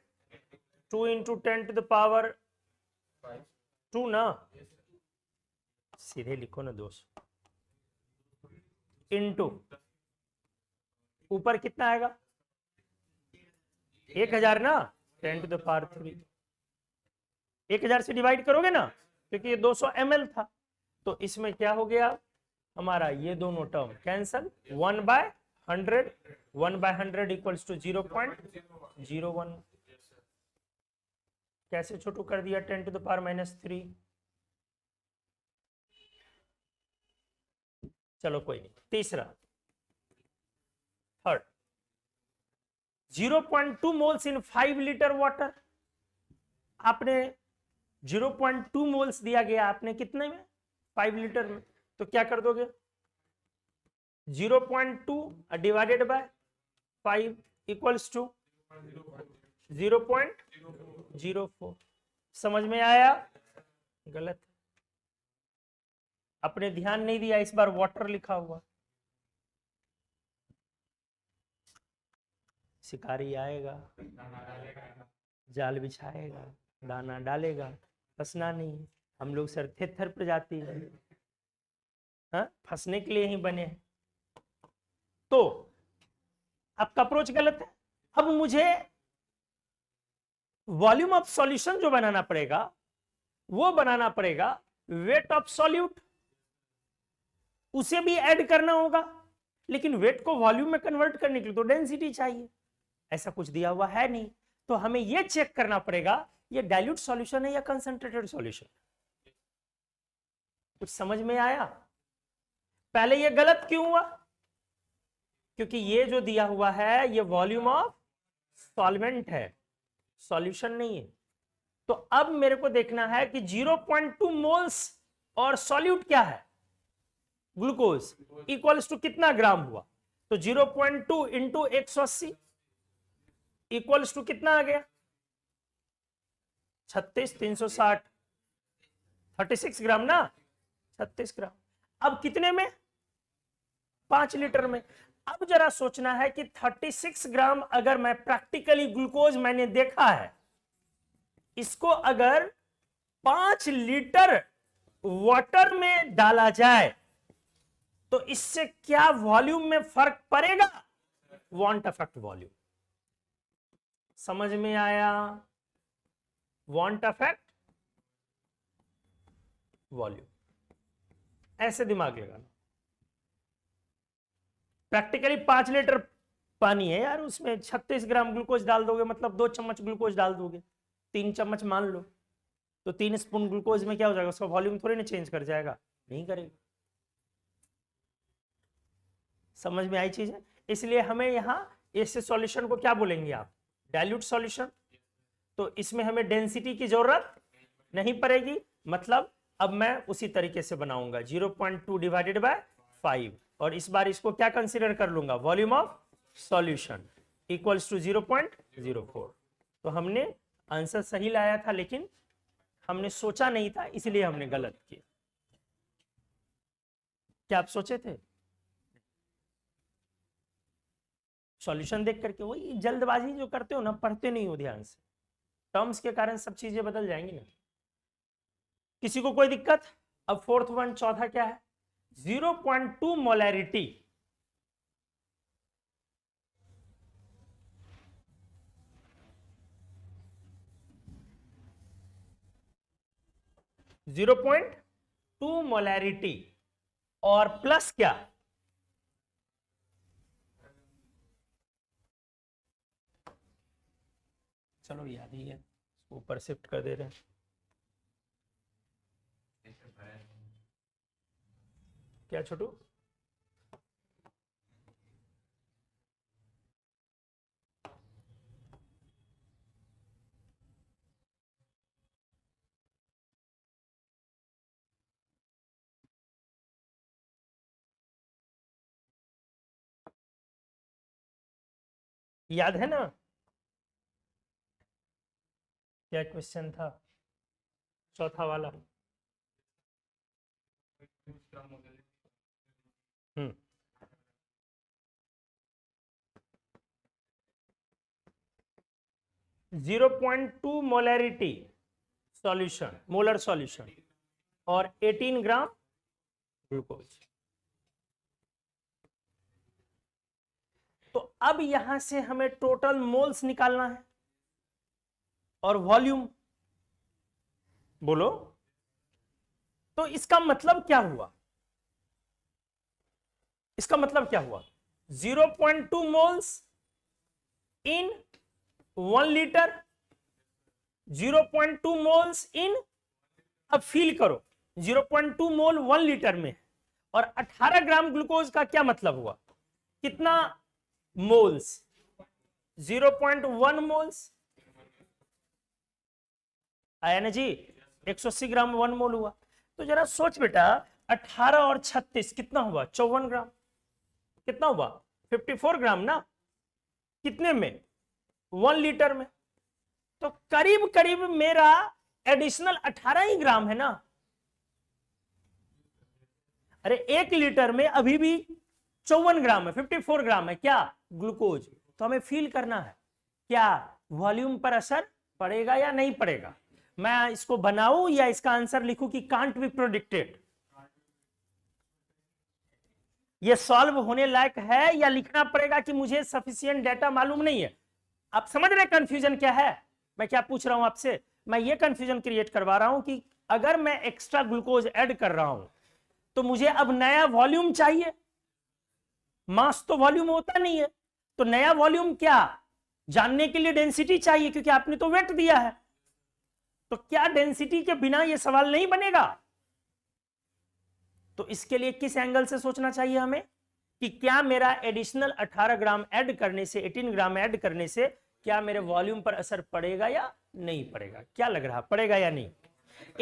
2 into 10 to the power 2 ना, सीधे लिखो ना 200, इंटू ऊपर कितना आएगा? 1000 ना, 10 टू द पावर 3। 1000 से डिवाइड करोगे ना, क्योंकि ये 200 ml था, तो इसमें क्या हो गया हमारा? ये दोनों टर्म कैंसल। 1/100, 1/100 equals to 0.01। कैसे छोटू कर दिया? 10 टू द पावर -3। चलो कोई नहीं। तीसरा, थर्ड, 0.2 मोल्स इन 5 लीटर वाटर। आपने 0.2 मोल्स दिया गया, आपने कितने में? 5 लीटर में। तो क्या कर दोगे? 0.2 डिवाइडेड बाय 5 इक्वल्स टू 0.04। समझ में आया? गलत, अपने ध्यान नहीं दिया, इस बार वाटर लिखा हुआ। शिकारी आएगा, जाल बिछाएगा, दाना डालेगा, फंसना नहीं। हम लोग सर थेथर प्रजाति है, हाँ, फंसने के लिए ही बने। तो आपका अप्रोच गलत है। अब मुझे वॉल्यूम ऑफ सॉल्यूशन जो बनाना पड़ेगा वो बनाना पड़ेगा वेट ऑफ सॉल्यूट, उसे भी ऐड करना होगा, लेकिन वेट को वॉल्यूम में कन्वर्ट करने के लिए तो डेंसिटी चाहिए। ऐसा कुछ दिया हुआ है नहीं, तो हमें यह चेक करना पड़ेगा ये डाइल्यूट सॉल्यूशन है या कंसंट्रेटेड सॉल्यूशन। कुछ समझ में आया? पहले ये गलत क्यों हुआ? क्योंकि ये जो दिया हुआ है ये वॉल्यूम ऑफ सॉल्वेंट है, सॉल्यूशन नहीं है। तो अब मेरे को देखना है कि 0.2 मोल्स और सॉल्यूट क्या है, ग्लूकोज, इक्वल्स टू कितना ग्राम हुआ। तो 0.2 इंटू 180 इक्वल्स टू कितना आ गया, 36, 360, 36 ग्राम ना, 36 ग्राम। अब कितने में, 5 लीटर में। अब जरा सोचना है कि 36 ग्राम अगर मैं प्रैक्टिकली ग्लूकोज मैंने देखा है, इसको अगर 5 लीटर वाटर में डाला जाए तो इससे क्या वॉल्यूम में फर्क पड़ेगा? Want affect volume. समझ में आया? वॉन्ट अफेक्ट वॉल्यूम, ऐसे दिमाग लगाना। प्रैक्टिकली 5 लीटर पानी है यार, उसमें 36 ग्राम ग्लूकोज डाल दोगे, मतलब 2 चम्मच ग्लूकोज डाल दोगे, 3 चम्मच मान लो, तो 3 स्पून ग्लूकोज में क्या हो जाएगा, उसका वॉल्यूम थोड़ी ना चेंज कर जाएगा, नहीं करेगा। समझ में आई चीज है? इसलिए हमें यहां ऐसे सॉल्यूशन को क्या बोलेंगे आप, डाइल्यूट सॉल्यूशन। तो इसमें हमें डेंसिटी की जरूरत नहीं पड़ेगी, मतलब अब मैं उसी तरीके से बनाऊंगा 0.2 डिवाइडेड बाय 5, और इस बार इसको क्या कंसीडर कर लूंगा, volume of solution equals to 0.04। तो हमने आंसर सही लाया था, लेकिन हमने सोचा नहीं था, इसलिए हमने गलत किया। क्या आप सोचे थे? सॉल्यूशन देख करके, वही जल्दबाजी जो करते हो ना, पढ़ते नहीं हो ध्यान से, टर्म्स के कारण सब चीजें बदल जाएंगी ना। किसी को कोई दिक्कत? अब फोर्थ वन, चौथा क्या है, 0.2 molarity. Zero point two molarity और प्लस क्या, चलो याद ही है, ऊपर शिफ्ट कर दे रहे हैं। क्या छोटू? याद है ना क्या क्वेश्चन था चौथा वाला? 0.2 मोलैरिटी सॉल्यूशन, मोलर सॉल्यूशन, और 18 ग्राम ग्लूकोज। तो अब यहां से हमें टोटल मोल्स निकालना है और वॉल्यूम, बोलो। तो इसका मतलब क्या हुआ, इसका मतलब क्या हुआ, 0.2 मोल्स इन 1 लीटर, 0.2 मोल्स इन, अब फील करो 0.2 मोल 1 लीटर में, और 18 ग्राम ग्लूकोज का क्या मतलब हुआ, कितना मोल्स, 0.1 मोल्स आया ना जी, 180 ग्राम 1 मोल हुआ। तो जरा सोच बेटा, 18 और 36 कितना हुआ, 54 ग्राम, कितना हुआ 54 ग्राम ना, कितने में, 1 लीटर में। तो करीब करीब मेरा एडिशनल 18 ही ग्राम है ना। अरे 1 लीटर में अभी भी 54 ग्राम है, 54 ग्राम है क्या, ग्लूकोज। तो हमें फील करना है क्या वॉल्यूम पर असर पड़ेगा या नहीं पड़ेगा। मैं इसको बनाऊं या इसका आंसर लिखूं कि कांट बी प्रेडिक्टेड। ये सॉल्व होने लायक है या लिखना पड़ेगा कि मुझे सफिशिएंट डेटा मालूम नहीं है। आप समझ रहे कंफ्यूजन क्या है, मैं क्या पूछ रहा हूं आपसे। मैं ये कंफ्यूजन क्रिएट करवा रहा हूं कि अगर मैं एक्स्ट्रा ग्लूकोज ऐड कर रहा हूं तो मुझे अब नया वॉल्यूम चाहिए। मास तो वॉल्यूम होता नहीं है, तो नया वॉल्यूम क्या जानने के लिए डेंसिटी चाहिए, क्योंकि आपने तो वेट दिया है। तो क्या डेंसिटी के बिना यह सवाल नहीं बनेगा। तो इसके लिए किस एंगल से सोचना चाहिए हमें कि क्या मेरा एडिशनल 18 ग्राम ऐड करने से 18 ग्राम ऐड करने से क्या मेरे वॉल्यूम पर असर पड़ेगा या नहीं पड़ेगा। क्या लग रहा पड़ेगा या नहीं।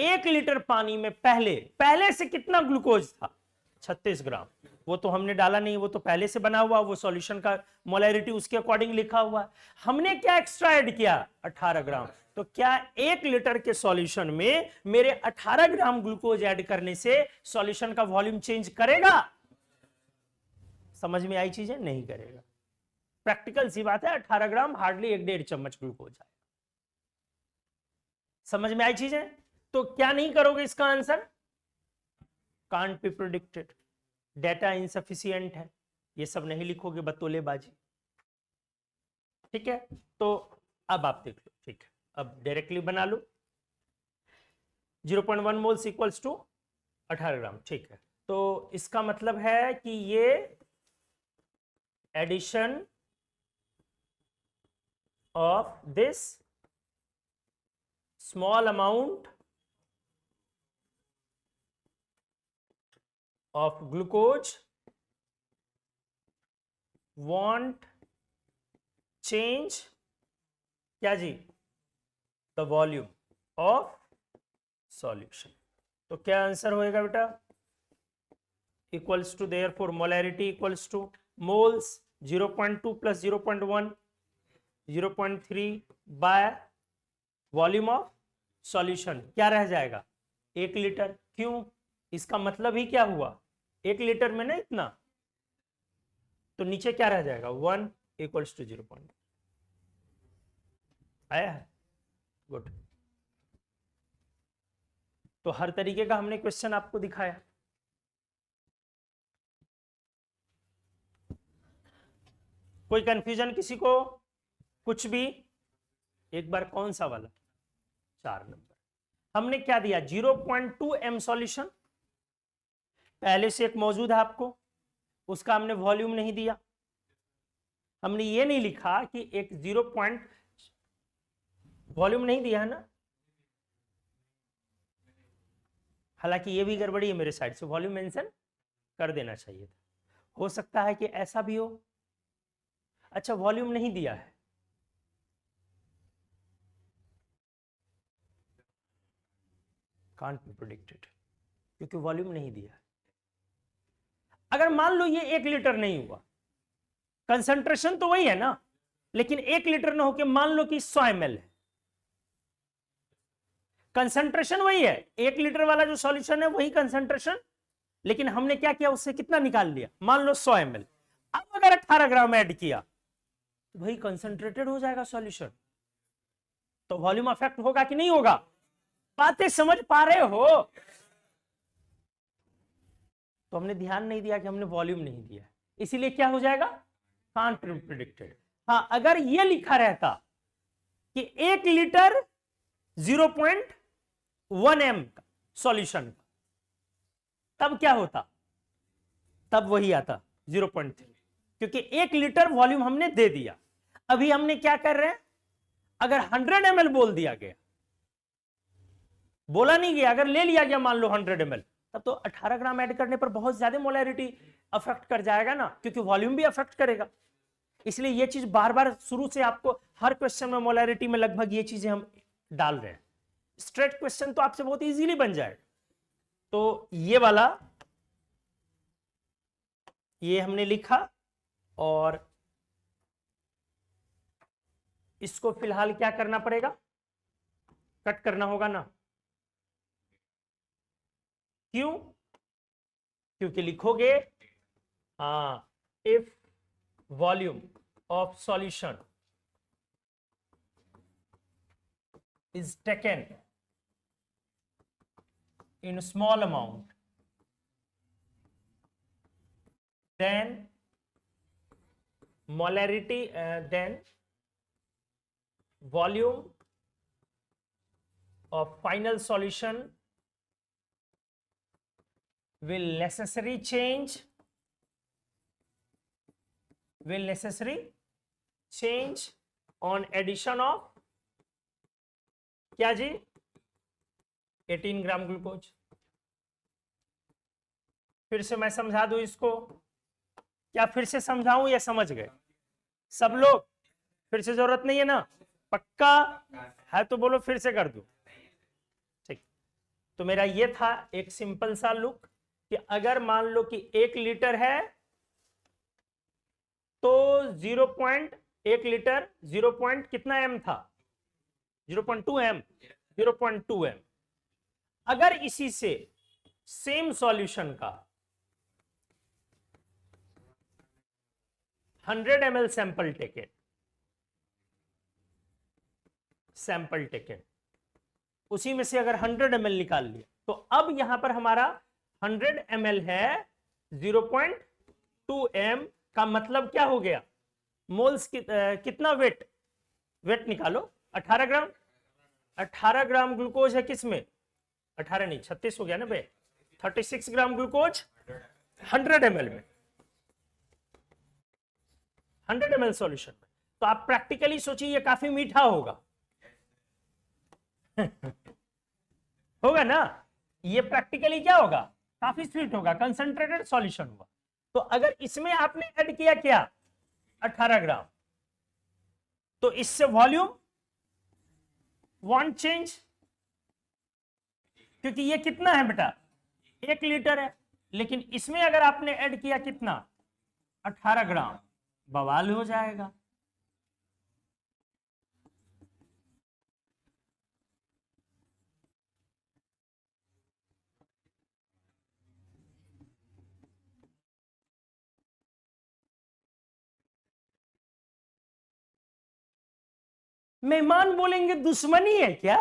1 लीटर पानी में पहले से कितना ग्लूकोज था 36 ग्राम। वो तो हमने डाला नहीं, वो तो पहले से बना हुआ, वो सॉल्यूशन का मोलैरिटी उसके अकॉर्डिंग लिखा हुआ है। हमने क्या एक्स्ट्रा ऐड किया 18 ग्राम। तो क्या 1 लीटर के सॉल्यूशन में मेरे 18 ग्राम ग्लूकोज ऐड करने से सॉल्यूशन का वॉल्यूम चेंज करेगा। समझ में आई चीजें, नहीं करेगा। प्रैक्टिकल सी बात है, 18 ग्राम हार्डली 1-1.5 चम्मच ग्लूकोज आएगा। समझ में आई चीजें। तो क्या नहीं करोगे इसका answer can't be predicted, data insufficient है, ये सब नहीं लिखोगे बतौलेबाजी। ठीक है, तो अब आप देख लो। ठीक है, अब डायरेक्टली बना लो। 0.1 मोल्स इक्वल्स टू 18 ग्राम। ठीक है, तो इसका मतलब है कि ये addition of this small amount of glucose won't change क्या जी the volume of solution। तो क्या आंसर होएगा बेटा equals to therefore molarity equals to moles 0.2 plus 0.1 0.3 by volume of solution. क्या रह जाएगा 1 लीटर। क्यों, इसका मतलब ही क्या हुआ 1 लीटर में ना इतना, तो नीचे क्या रह जाएगा 1 इक्वल्स टू 0. आया है, गुड। तो हर तरीके का हमने क्वेश्चन आपको दिखाया। कोई कंफ्यूजन किसी को, कुछ भी। एक बार कौन सा वाला 4 नंबर हमने क्या दिया 0.2 m सॉल्यूशन पहले से एक मौजूद है आपको, उसका हमने वॉल्यूम नहीं दिया। हमने ये नहीं लिखा कि एक 0 पॉइंट वॉल्यूम नहीं दिया है ना, हालांकि ये भी गड़बड़ी है मेरे साइड से, वॉल्यूम मेंशन कर देना चाहिए था। हो सकता है कि ऐसा भी हो। अच्छा, वॉल्यूम नहीं दिया है, कांट बी प्रेडिक्टेड, क्योंकि वॉल्यूम नहीं दिया है। अगर मान लो ये 1 लीटर नहीं हुआ, कंसंट्रेशन तो वही है ना, लेकिन 1 लीटर ना होके मान लो कि 100 ml है, कंसंट्रेशन वही है, 1 लीटर वाला जो सॉल्यूशन है वही कंसंट्रेशन, लेकिन हमने क्या किया उससे कितना निकाल लिया, मान लो 100 ml। अब अगर 18 ग्राम ऐड किया तो भाई कंसंट्रेटेड हो जाएगा सॉल्यूशन, तो वॉल्यूम अफेक्ट होगा कि नहीं होगा। बातें समझ पा रहे हो। तो हमने ध्यान नहीं दिया कि हमने वॉल्यूम नहीं दिया, इसीलिए क्या हो जाएगा कांट बी प्रेडिक्टेड। हाँ, अगर ये लिखा रहता कि 1 लीटर 0.1 m सॉल्यूशन का, तब क्या होता, तब वही आता 0.3, क्योंकि 1 लीटर वॉल्यूम हमने दे दिया। अभी हमने क्या कर रहे हैं, अगर 100 ml बोल दिया गया, बोला नहीं गया, अगर ले लिया गया मान लो 100 ml, तब तो 18 ग्राम ऐड करने पर बहुत ज्यादा मोलैरिटी अफेक्ट कर जाएगा ना, क्योंकि वॉल्यूम भी अफेक्ट करेगा। इसलिए ये चीज बार बार शुरू से आपको हर क्वेश्चन में मोलैरिटी में लगभग ये चीजें हम डाल रहे हैं। स्ट्रेट क्वेश्चन तो आपसे बहुत इजीली बन जाएगा। तो ये वाला ये हमने लिखा, और इसको फिलहाल क्या करना पड़ेगा, कट करना होगा ना। क्यों, क्योंकि लिखोगे हाँ if volume of solution is taken in small amount, then molarity, then volume of final solution will necessary change on addition of क्या जी 18 ग्राम ग्लूकोज। फिर से मैं समझा दूं इसको, क्या फिर से समझाऊं या समझ गए सब लोग? फिर से जरूरत नहीं है ना, पक्का है तो बोलो फिर से कर दूं। ठीक, तो मेरा ये था एक सिंपल सा लुक कि अगर मान लो कि 1 लीटर है तो 0.1 लीटर 0. कितना एम था, 0.2 एम, 0.2 एम। अगर इसी से सेम सॉल्यूशन का 100 ml सैंपल टेकन, उसी में से अगर 100 ml निकाल लिया तो अब यहां पर हमारा 100 ml है 0.2 एम का मतलब क्या हो गया, मोल्स कितना वेट निकालो 18 ग्राम। 18 ग्राम ग्लूकोज है किसमें, 18 नहीं 36 हो गया ना भाई, 36 ग्राम ग्लूकोज 100 ml में, 100 ml सॉल्यूशन में। तो आप प्रैक्टिकली सोचिए ये काफी मीठा होगा होगा ना, ये प्रैक्टिकली क्या होगा, काफी स्वीट होगा, कंसंट्रेटेड सॉल्यूशन होगा। तो अगर इसमें आपने ऐड किया क्या 18 ग्राम, तो इससे वॉल्यूम वॉन्ट चेंज, क्योंकि ये कितना है बेटा 1 लीटर है, लेकिन इसमें अगर आपने ऐड किया कितना 18 ग्राम, बवाल हो जाएगा। मेहमान बोलेंगे दुश्मनी है क्या,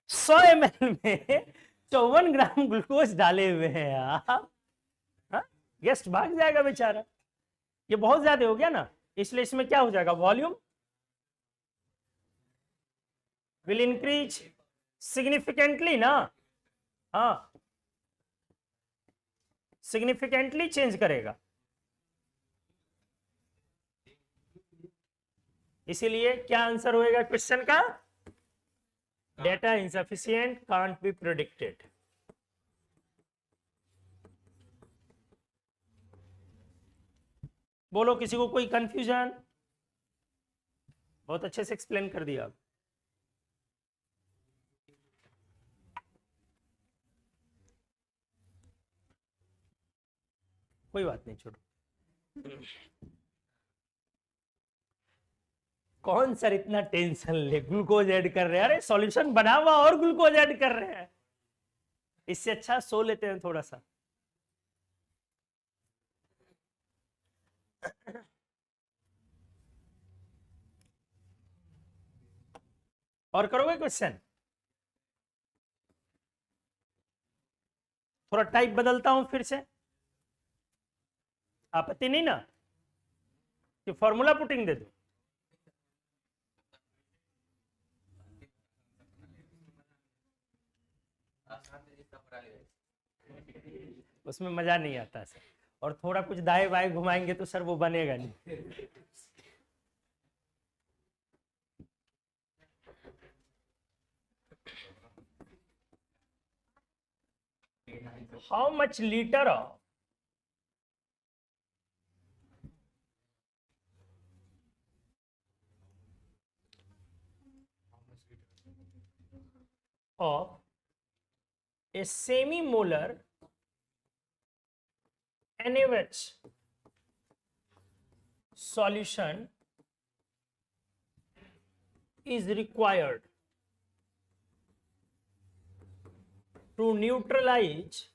100 ml में 54 ग्राम ग्लूकोज डाले हुए हैं आप, गेस्ट भाग जाएगा बेचारा, ये बहुत ज्यादा हो गया ना। इसलिए इसमें क्या हो जाएगा, वॉल्यूम विल इंक्रीज सिग्निफिकेंटली ना, हाँ सिग्निफिकेंटली चेंज करेगा। इसीलिए क्या आंसर होएगा क्वेश्चन का, data insufficient can't be predicted. बोलो किसी को कोई कंफ्यूजन, बहुत अच्छे से एक्सप्लेन कर दिया आप। कोई बात नहीं, छोड़ो। कौन सर इतना टेंशन ले, ग्लूकोज ऐड कर रहे हैं, अरे सॉल्यूशन बना हुआ और ग्लूकोज ऐड कर रहे हैं, इससे अच्छा सो लेते हैं थोड़ा सा। और करोगे क्वेश्चन, थोड़ा टाइप बदलता हूं फिर से, आपत्ति नहीं ना कि फॉर्मूला पुटिंग दे दो, उसमें मजा नहीं आता सर, और थोड़ा कुछ दाएं बाएं घुमाएंगे तो सर वो बनेगा नहीं। How much litre of a semi-molar NaOH solution is required to neutralize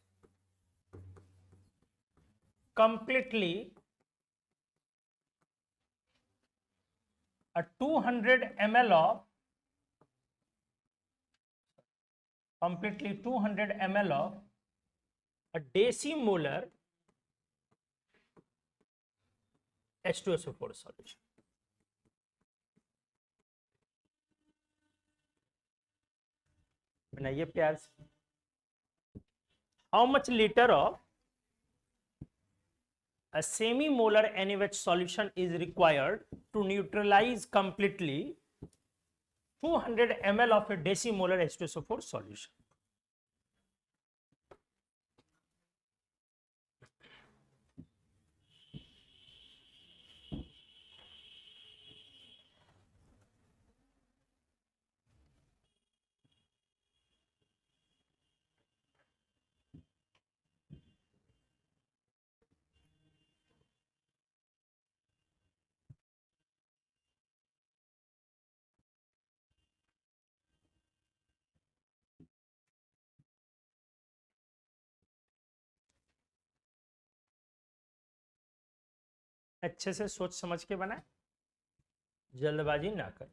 completely a 200 ml of completely 200 ml of a decimolar H2SO4 solution. बनाइए प्यार से. How much liter of a semi-molar NaOH solution is required to neutralize completely 200 ml of a decimolar H2SO4 solution? अच्छे से सोच समझ के बनाए, जल्दबाजी ना कर.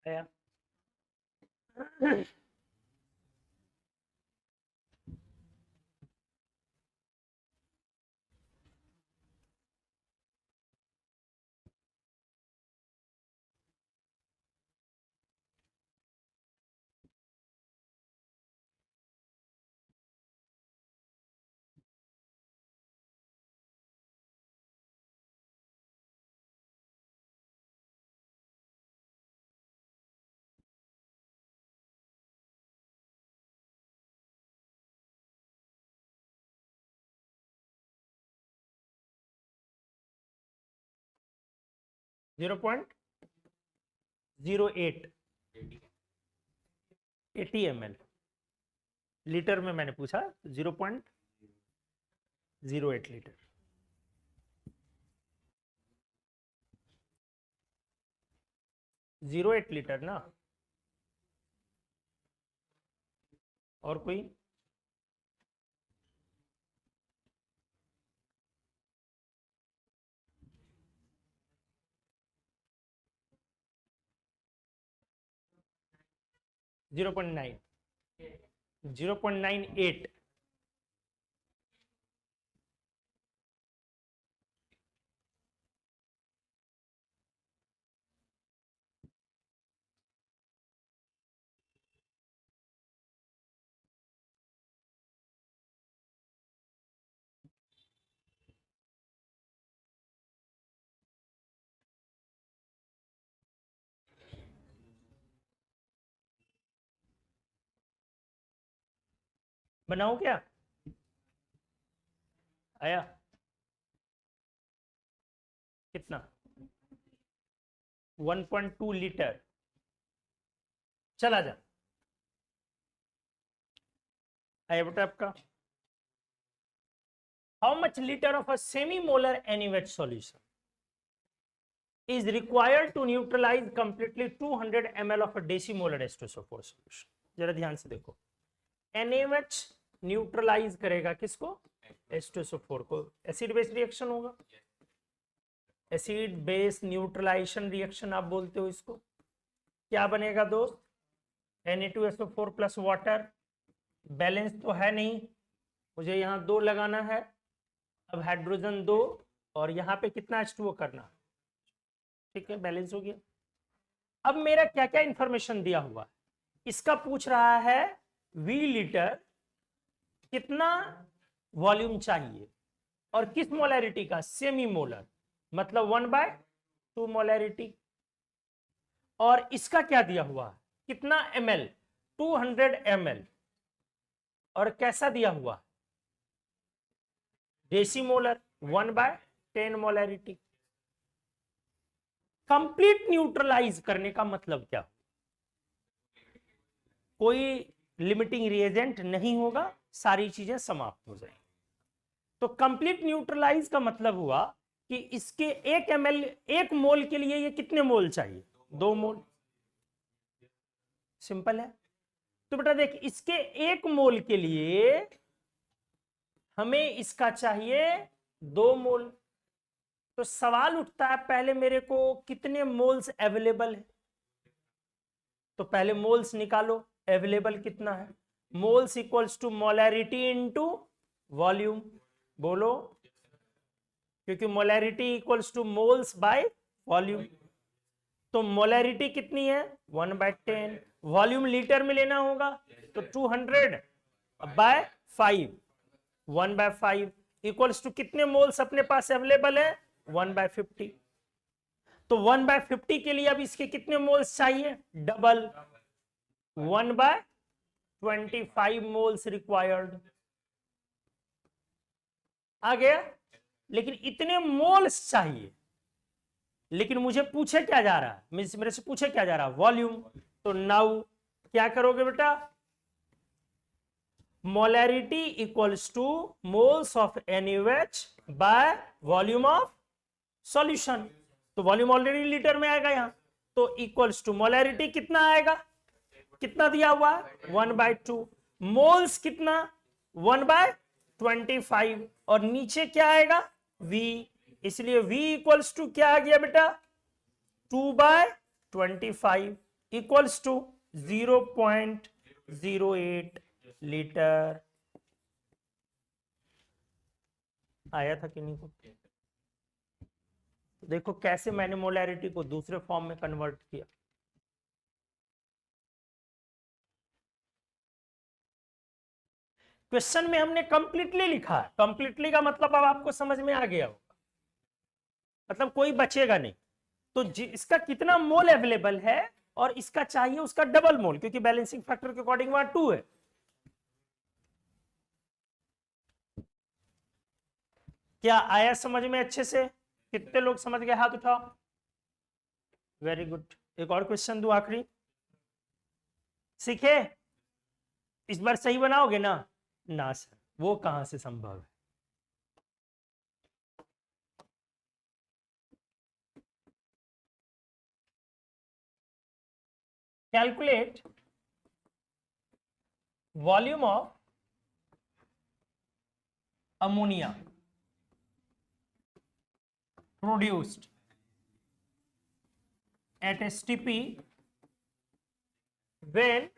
आया. 0.08 80 ml. लीटर में मैंने पूछा 0.08 लीटर. जीरो 8 लीटर ना. और कोई 0.9, 0.98, बनाओ क्या आया कितना 1.2 लीटर चला जा आया बेटा आपका how much litre of a semi molar NaOH solution is required to neutralize completely 200 ml of a decimolar H2SO4 solution. जरा ध्यान से देखो NaOH न्यूट्रलाइज करेगा किसको H2SO4 को एसिड बेस रिएक्शन होगा एसिड बेस न्यूट्रलाइजेशन रिएक्शन आप बोलते हो इसको क्या बनेगा दोस्त Na2SO4 प्लस वाटर बैलेंस तो है नहीं मुझे यहाँ 2 लगाना है अब हाइड्रोजन 2 और यहाँ पे कितना H2O करना ठीक है बैलेंस हो गया अब मेरा क्या क्या इंफॉर्मेशन दिया हुआ इसका पूछ रहा है V लीटर कितना वॉल्यूम चाहिए और किस मोलैरिटी का सेमी मोलर मतलब 1/2 मोलैरिटी और इसका क्या दिया हुआ है कितना ml 200 ml और कैसा दिया हुआ डेसीमोलर 1/10 मोलैरिटी कंप्लीट न्यूट्रलाइज करने का मतलब क्या कोई लिमिटिंग रिएजेंट नहीं होगा सारी चीजें समाप्त हो जाएंगी तो कंप्लीट न्यूट्रलाइज का मतलब हुआ कि इसके 1 ml 1 मोल के लिए ये कितने मोल चाहिए 2 मोल सिंपल है तो बेटा देख इसके 1 मोल के लिए हमें इसका चाहिए 2 मोल तो सवाल उठता है पहले मेरे को कितने मोल्स अवेलेबल है तो पहले मोल्स निकालो अवेलेबल कितना है moles equals to molarity into volume बोलो क्योंकि molarity equals to moles by volume तो मोलैरिटी कितनी है 1/10 वॉल्यूम लीटर में लेना होगा तो 200 बाय 5 1/5 इक्वल्स टू कितने मोल्स अपने पास अवेलेबल है 1/50 तो 1/50 के लिए अब इसके कितने मोल्स चाहिए डबल 1/25 मोल्स रिक्वायर्ड आ गया लेकिन इतने मोल्स चाहिए लेकिन मुझे पूछे क्या जा रहा है मेरे से पूछे क्या जा रहा है वॉल्यूम तो नाउ क्या करोगे बेटा molarity equals to moles of NaOH bye volume of solution तो वॉल्यूम ऑलरेडी लीटर में आएगा यहां तो इक्वल्स टू मोलैरिटी कितना आएगा कितना दिया हुआ 1/2 मोल्स कितना 1/25 और नीचे क्या आएगा V इसलिए V इक्वल्स टू क्या आ गया बेटा 2/25 इक्वल्स टू 0.08 लीटर आया था कि नहीं को देखो कैसे मैंने मोलैरिटी को दूसरे फॉर्म में कन्वर्ट किया क्वेश्चन में हमने कंप्लीटली लिखा है कंप्लीटली का मतलब अब आपको समझ में आ गया होगा मतलब कोई बचेगा नहीं तो इसका कितना मोल अवेलेबल है और इसका चाहिए उसका डबल मोल क्योंकि बैलेंसिंग फैक्टर के अकॉर्डिंग वहां 2 है क्या आया समझ में अच्छे से कितने लोग समझ गए हाथ उठाओ वेरी गुड एक और क्वेश्चन दूं आखिरी सीखे इस बार सही बनाओगे ना सर वो कहां से संभव है calculate volume of ammonia produced at STP when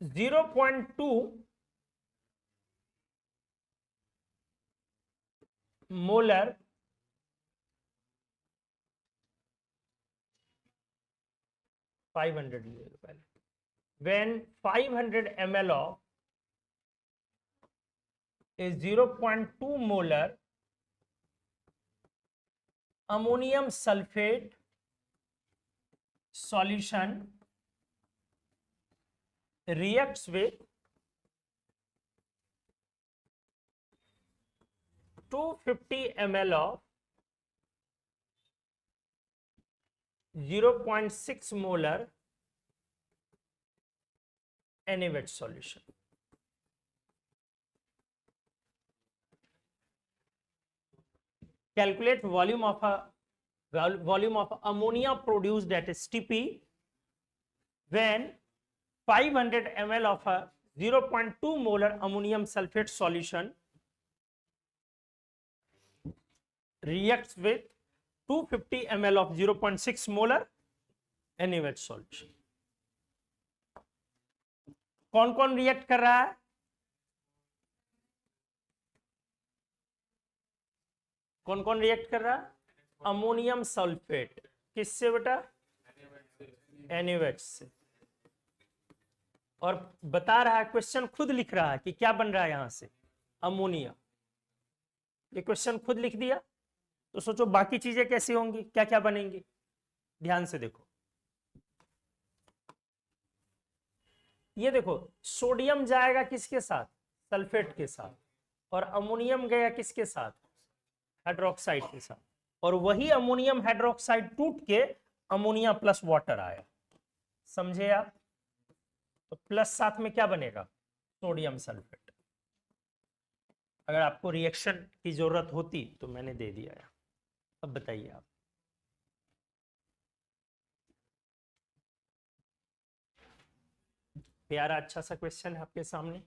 0.2 molar when 500 ml of a 0.2 molar ammonium sulfate solution reacts with 250 ml of 0.6 molar NaOH solution. Calculate volume of ammonia produced at STP when 500 ml of a 0.2 molar ammonium sulfate solution reacts with 250 ml of 0.6 molar NaOH solution. कौन कौन react कर रहा है? कौन कौन react कर रहा है? अमोनियम सल्फेट किससे बेटा? NaOH से। और बता रहा है, क्वेश्चन खुद लिख रहा है कि क्या बन रहा है यहां से, अमोनिया। ये क्वेश्चन खुद लिख दिया, तो सोचो बाकी चीजें कैसी होंगी, क्या क्या बनेंगी। ध्यान से देखो, ये देखो सोडियम जाएगा किसके साथ? सल्फेट के साथ। और अमोनियम गया किसके साथ? हाइड्रोक्साइड के साथ। और वही अमोनियम हाइड्रोक्साइड टूट के अमोनिया प्लस वाटर आया। समझे आप? तो प्लस साथ में क्या बनेगा? Sodium sulphate. अगर आपको रिएक्शन की जरूरत होती तो मैंने दे दिया है। अब बताइए आप। प्यारा अच्छा सा क्वेश्चन है आपके सामने।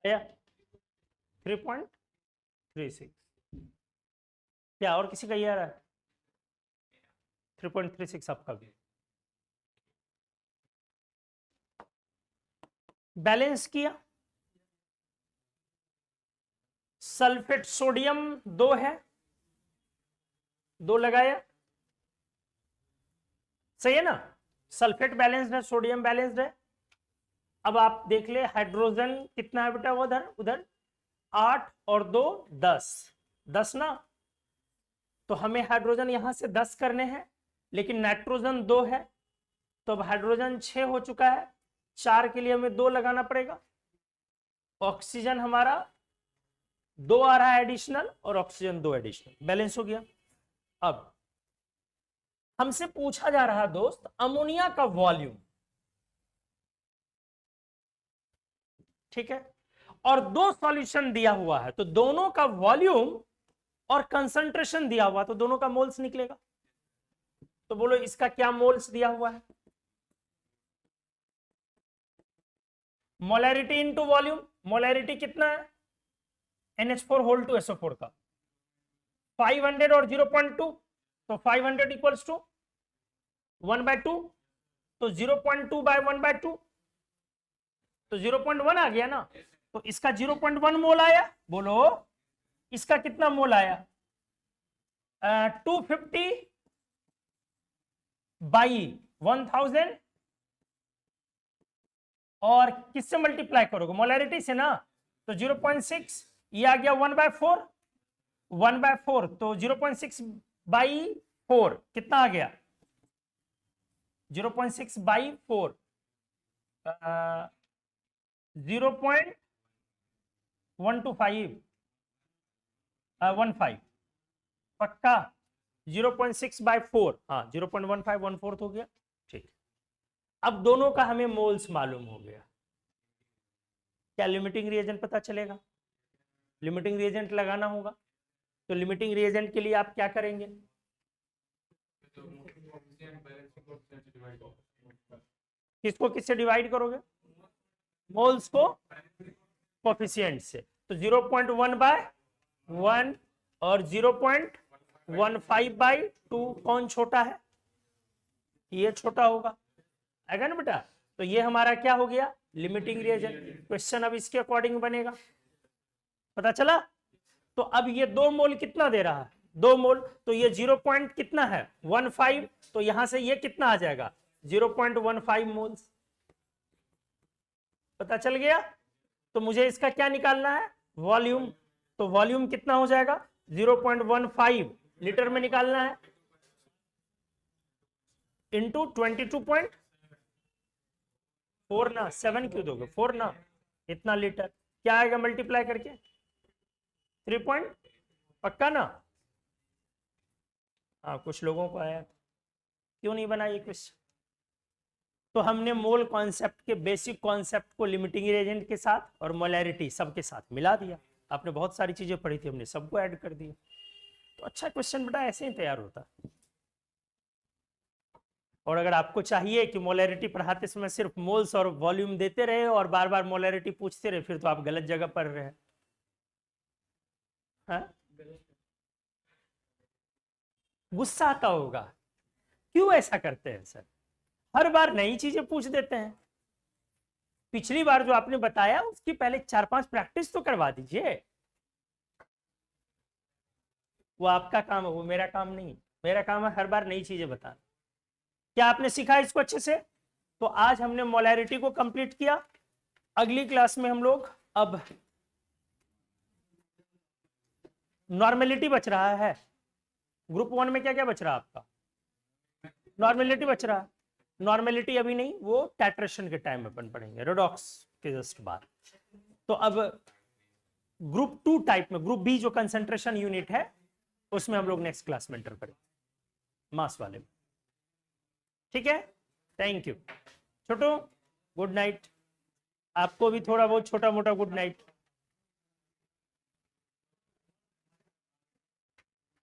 या 3.36 क्या और किसी का ये आ रहा है? 3.36 आपका भी। बैलेंस किया, सल्फेट सोडियम 2 है, 2 लगाया, सही है ना, सल्फेट बैलेंस्ड है, सोडियम बैलेंस्ड है। अब आप देख ले हाइड्रोजन कितना है बेटा, उधर उधर 8 और 2 10, 10 ना, तो हमें हाइड्रोजन यहां से 10 करने हैं, लेकिन नाइट्रोजन 2 है, तो अब हाइड्रोजन 6 हो चुका है, 4 के लिए हमें 2 लगाना पड़ेगा। ऑक्सीजन हमारा 2 आ रहा है एडिशनल, और ऑक्सीजन 2 एडिशनल, बैलेंस हो गया। अब हमसे पूछा जा रहा है दोस्त अमोनिया का वॉल्यूम, ठीक है, और 2 सॉल्यूशन दिया हुआ है, तो दोनों का वॉल्यूम और कंसंट्रेशन दिया हुआ, तो दोनों का मोल्स निकलेगा। तो बोलो इसका क्या मोल्स दिया हुआ है, मोलैरिटी इनटू वॉल्यूम, मोलैरिटी कितना है NH4 होल टू SO4 का 500 और 0.2, तो 500 इक्वल्स टू 1/2, तो 0.2 बाय 1/2, तो 0.1 आ गया ना, तो इसका 0.1 मोल आया। बोलो इसका कितना मोल आया, 250 बाई 1000, और किससे मल्टीप्लाई करोगे, मोलैरिटी से ना, तो 0.6, ये आ गया 1/4, 1/4, तो 0.6 बाई 4 कितना आ गया, 0.6 बाई 4, 0.125 पक्का, 0.6 बाई 4, हाँ 0.15 1/4 हो गया, ठीक। अब दोनों का हमें मोल्स मालूम हो गया, क्या लिमिटिंग रिएजेंट पता चलेगा, लिमिटिंग रिएजेंट लगाना होगा। तो लिमिटिंग रिएजेंट के लिए आप क्या करेंगे, किसको किससे डिवाइड करोगे, मोल्स को कोफिशिएंट से, तो 0.1 बाय 1 और 0.15 बाई 2 कौन छोटा है, ये छोटा होगा, आएगा ना बेटा। तो ये हमारा क्या हो गया, लिमिटिंग रिएजेंट। क्वेश्चन अब इसके अकॉर्डिंग बनेगा, पता चला। तो अब ये 2 मोल कितना दे रहा है, 2 मोल, तो ये 0 पॉइंट कितना है 15, तो यहां से ये कितना आ जाएगा 0.15 मोल्स, पता चल गया। तो मुझे इसका क्या निकालना है, वॉल्यूम, तो वॉल्यूम कितना हो जाएगा 0.15 लीटर में निकालना है, इंटू 22.4 ना, 7 क्यों दोगे, 4 ना, इतना लीटर, क्या आएगा मल्टीप्लाई करके 3 पॉइंट, पक्का ना। हाँ कुछ लोगों को आया, क्यों नहीं बना ये क्वेश्चन। तो हमने मोल कॉन्सेप्ट के बेसिक कॉन्सेप्ट को लिमिटिंग रिएजेंट के साथ और मोलैरिटी सबके साथ मिला दिया। आपने बहुत सारी चीजें पढ़ी थी, हमने सबको ऐड कर दिया। तो अच्छा क्वेश्चन बेटा ऐसे ही तैयार होता। और अगर आपको चाहिए कि मोलैरिटी पढ़ाते समय सिर्फ मोल्स और वॉल्यूम देते रहे और बार बार मोलैरिटी पूछते रहे, फिर तो आप गलत जगह पढ़ रहे हैं। हाँ? गुस्सा आता होगा, क्यों ऐसा करते हैं सर, हर बार नई चीजें पूछ देते हैं। पिछली बार जो आपने बताया उसकी पहले 4-5 प्रैक्टिस तो करवा दीजिए। वो आपका काम है, वो मेरा काम नहीं। मेरा काम है हर बार नई चीजें बताना। क्या आपने सीखा इसको अच्छे से। तो आज हमने मोलैरिटी को कंप्लीट किया। अगली क्लास में हम लोग अब नॉर्मेलिटी बच रहा है। ग्रुप 1 में क्या क्या बच रहा है आपका, नॉर्मेलिटी बच रहा है। नॉर्मेलिटी अभी नहीं, वो टाइट्रेशन के टाइम में अपन पढ़ेंगे, रेडॉक्स के जस्ट बाद। तो अब ग्रुप 2 टाइप में, ग्रुप बी जो कंसंट्रेशन यूनिट है, उसमें हम लोग नेक्स्ट क्लास में एंटर करेंगे, मास वाले में। ठीक है, thank you. Chhotu good night, आपको भी थोड़ा बहुत छोटा मोटा गुड नाइट।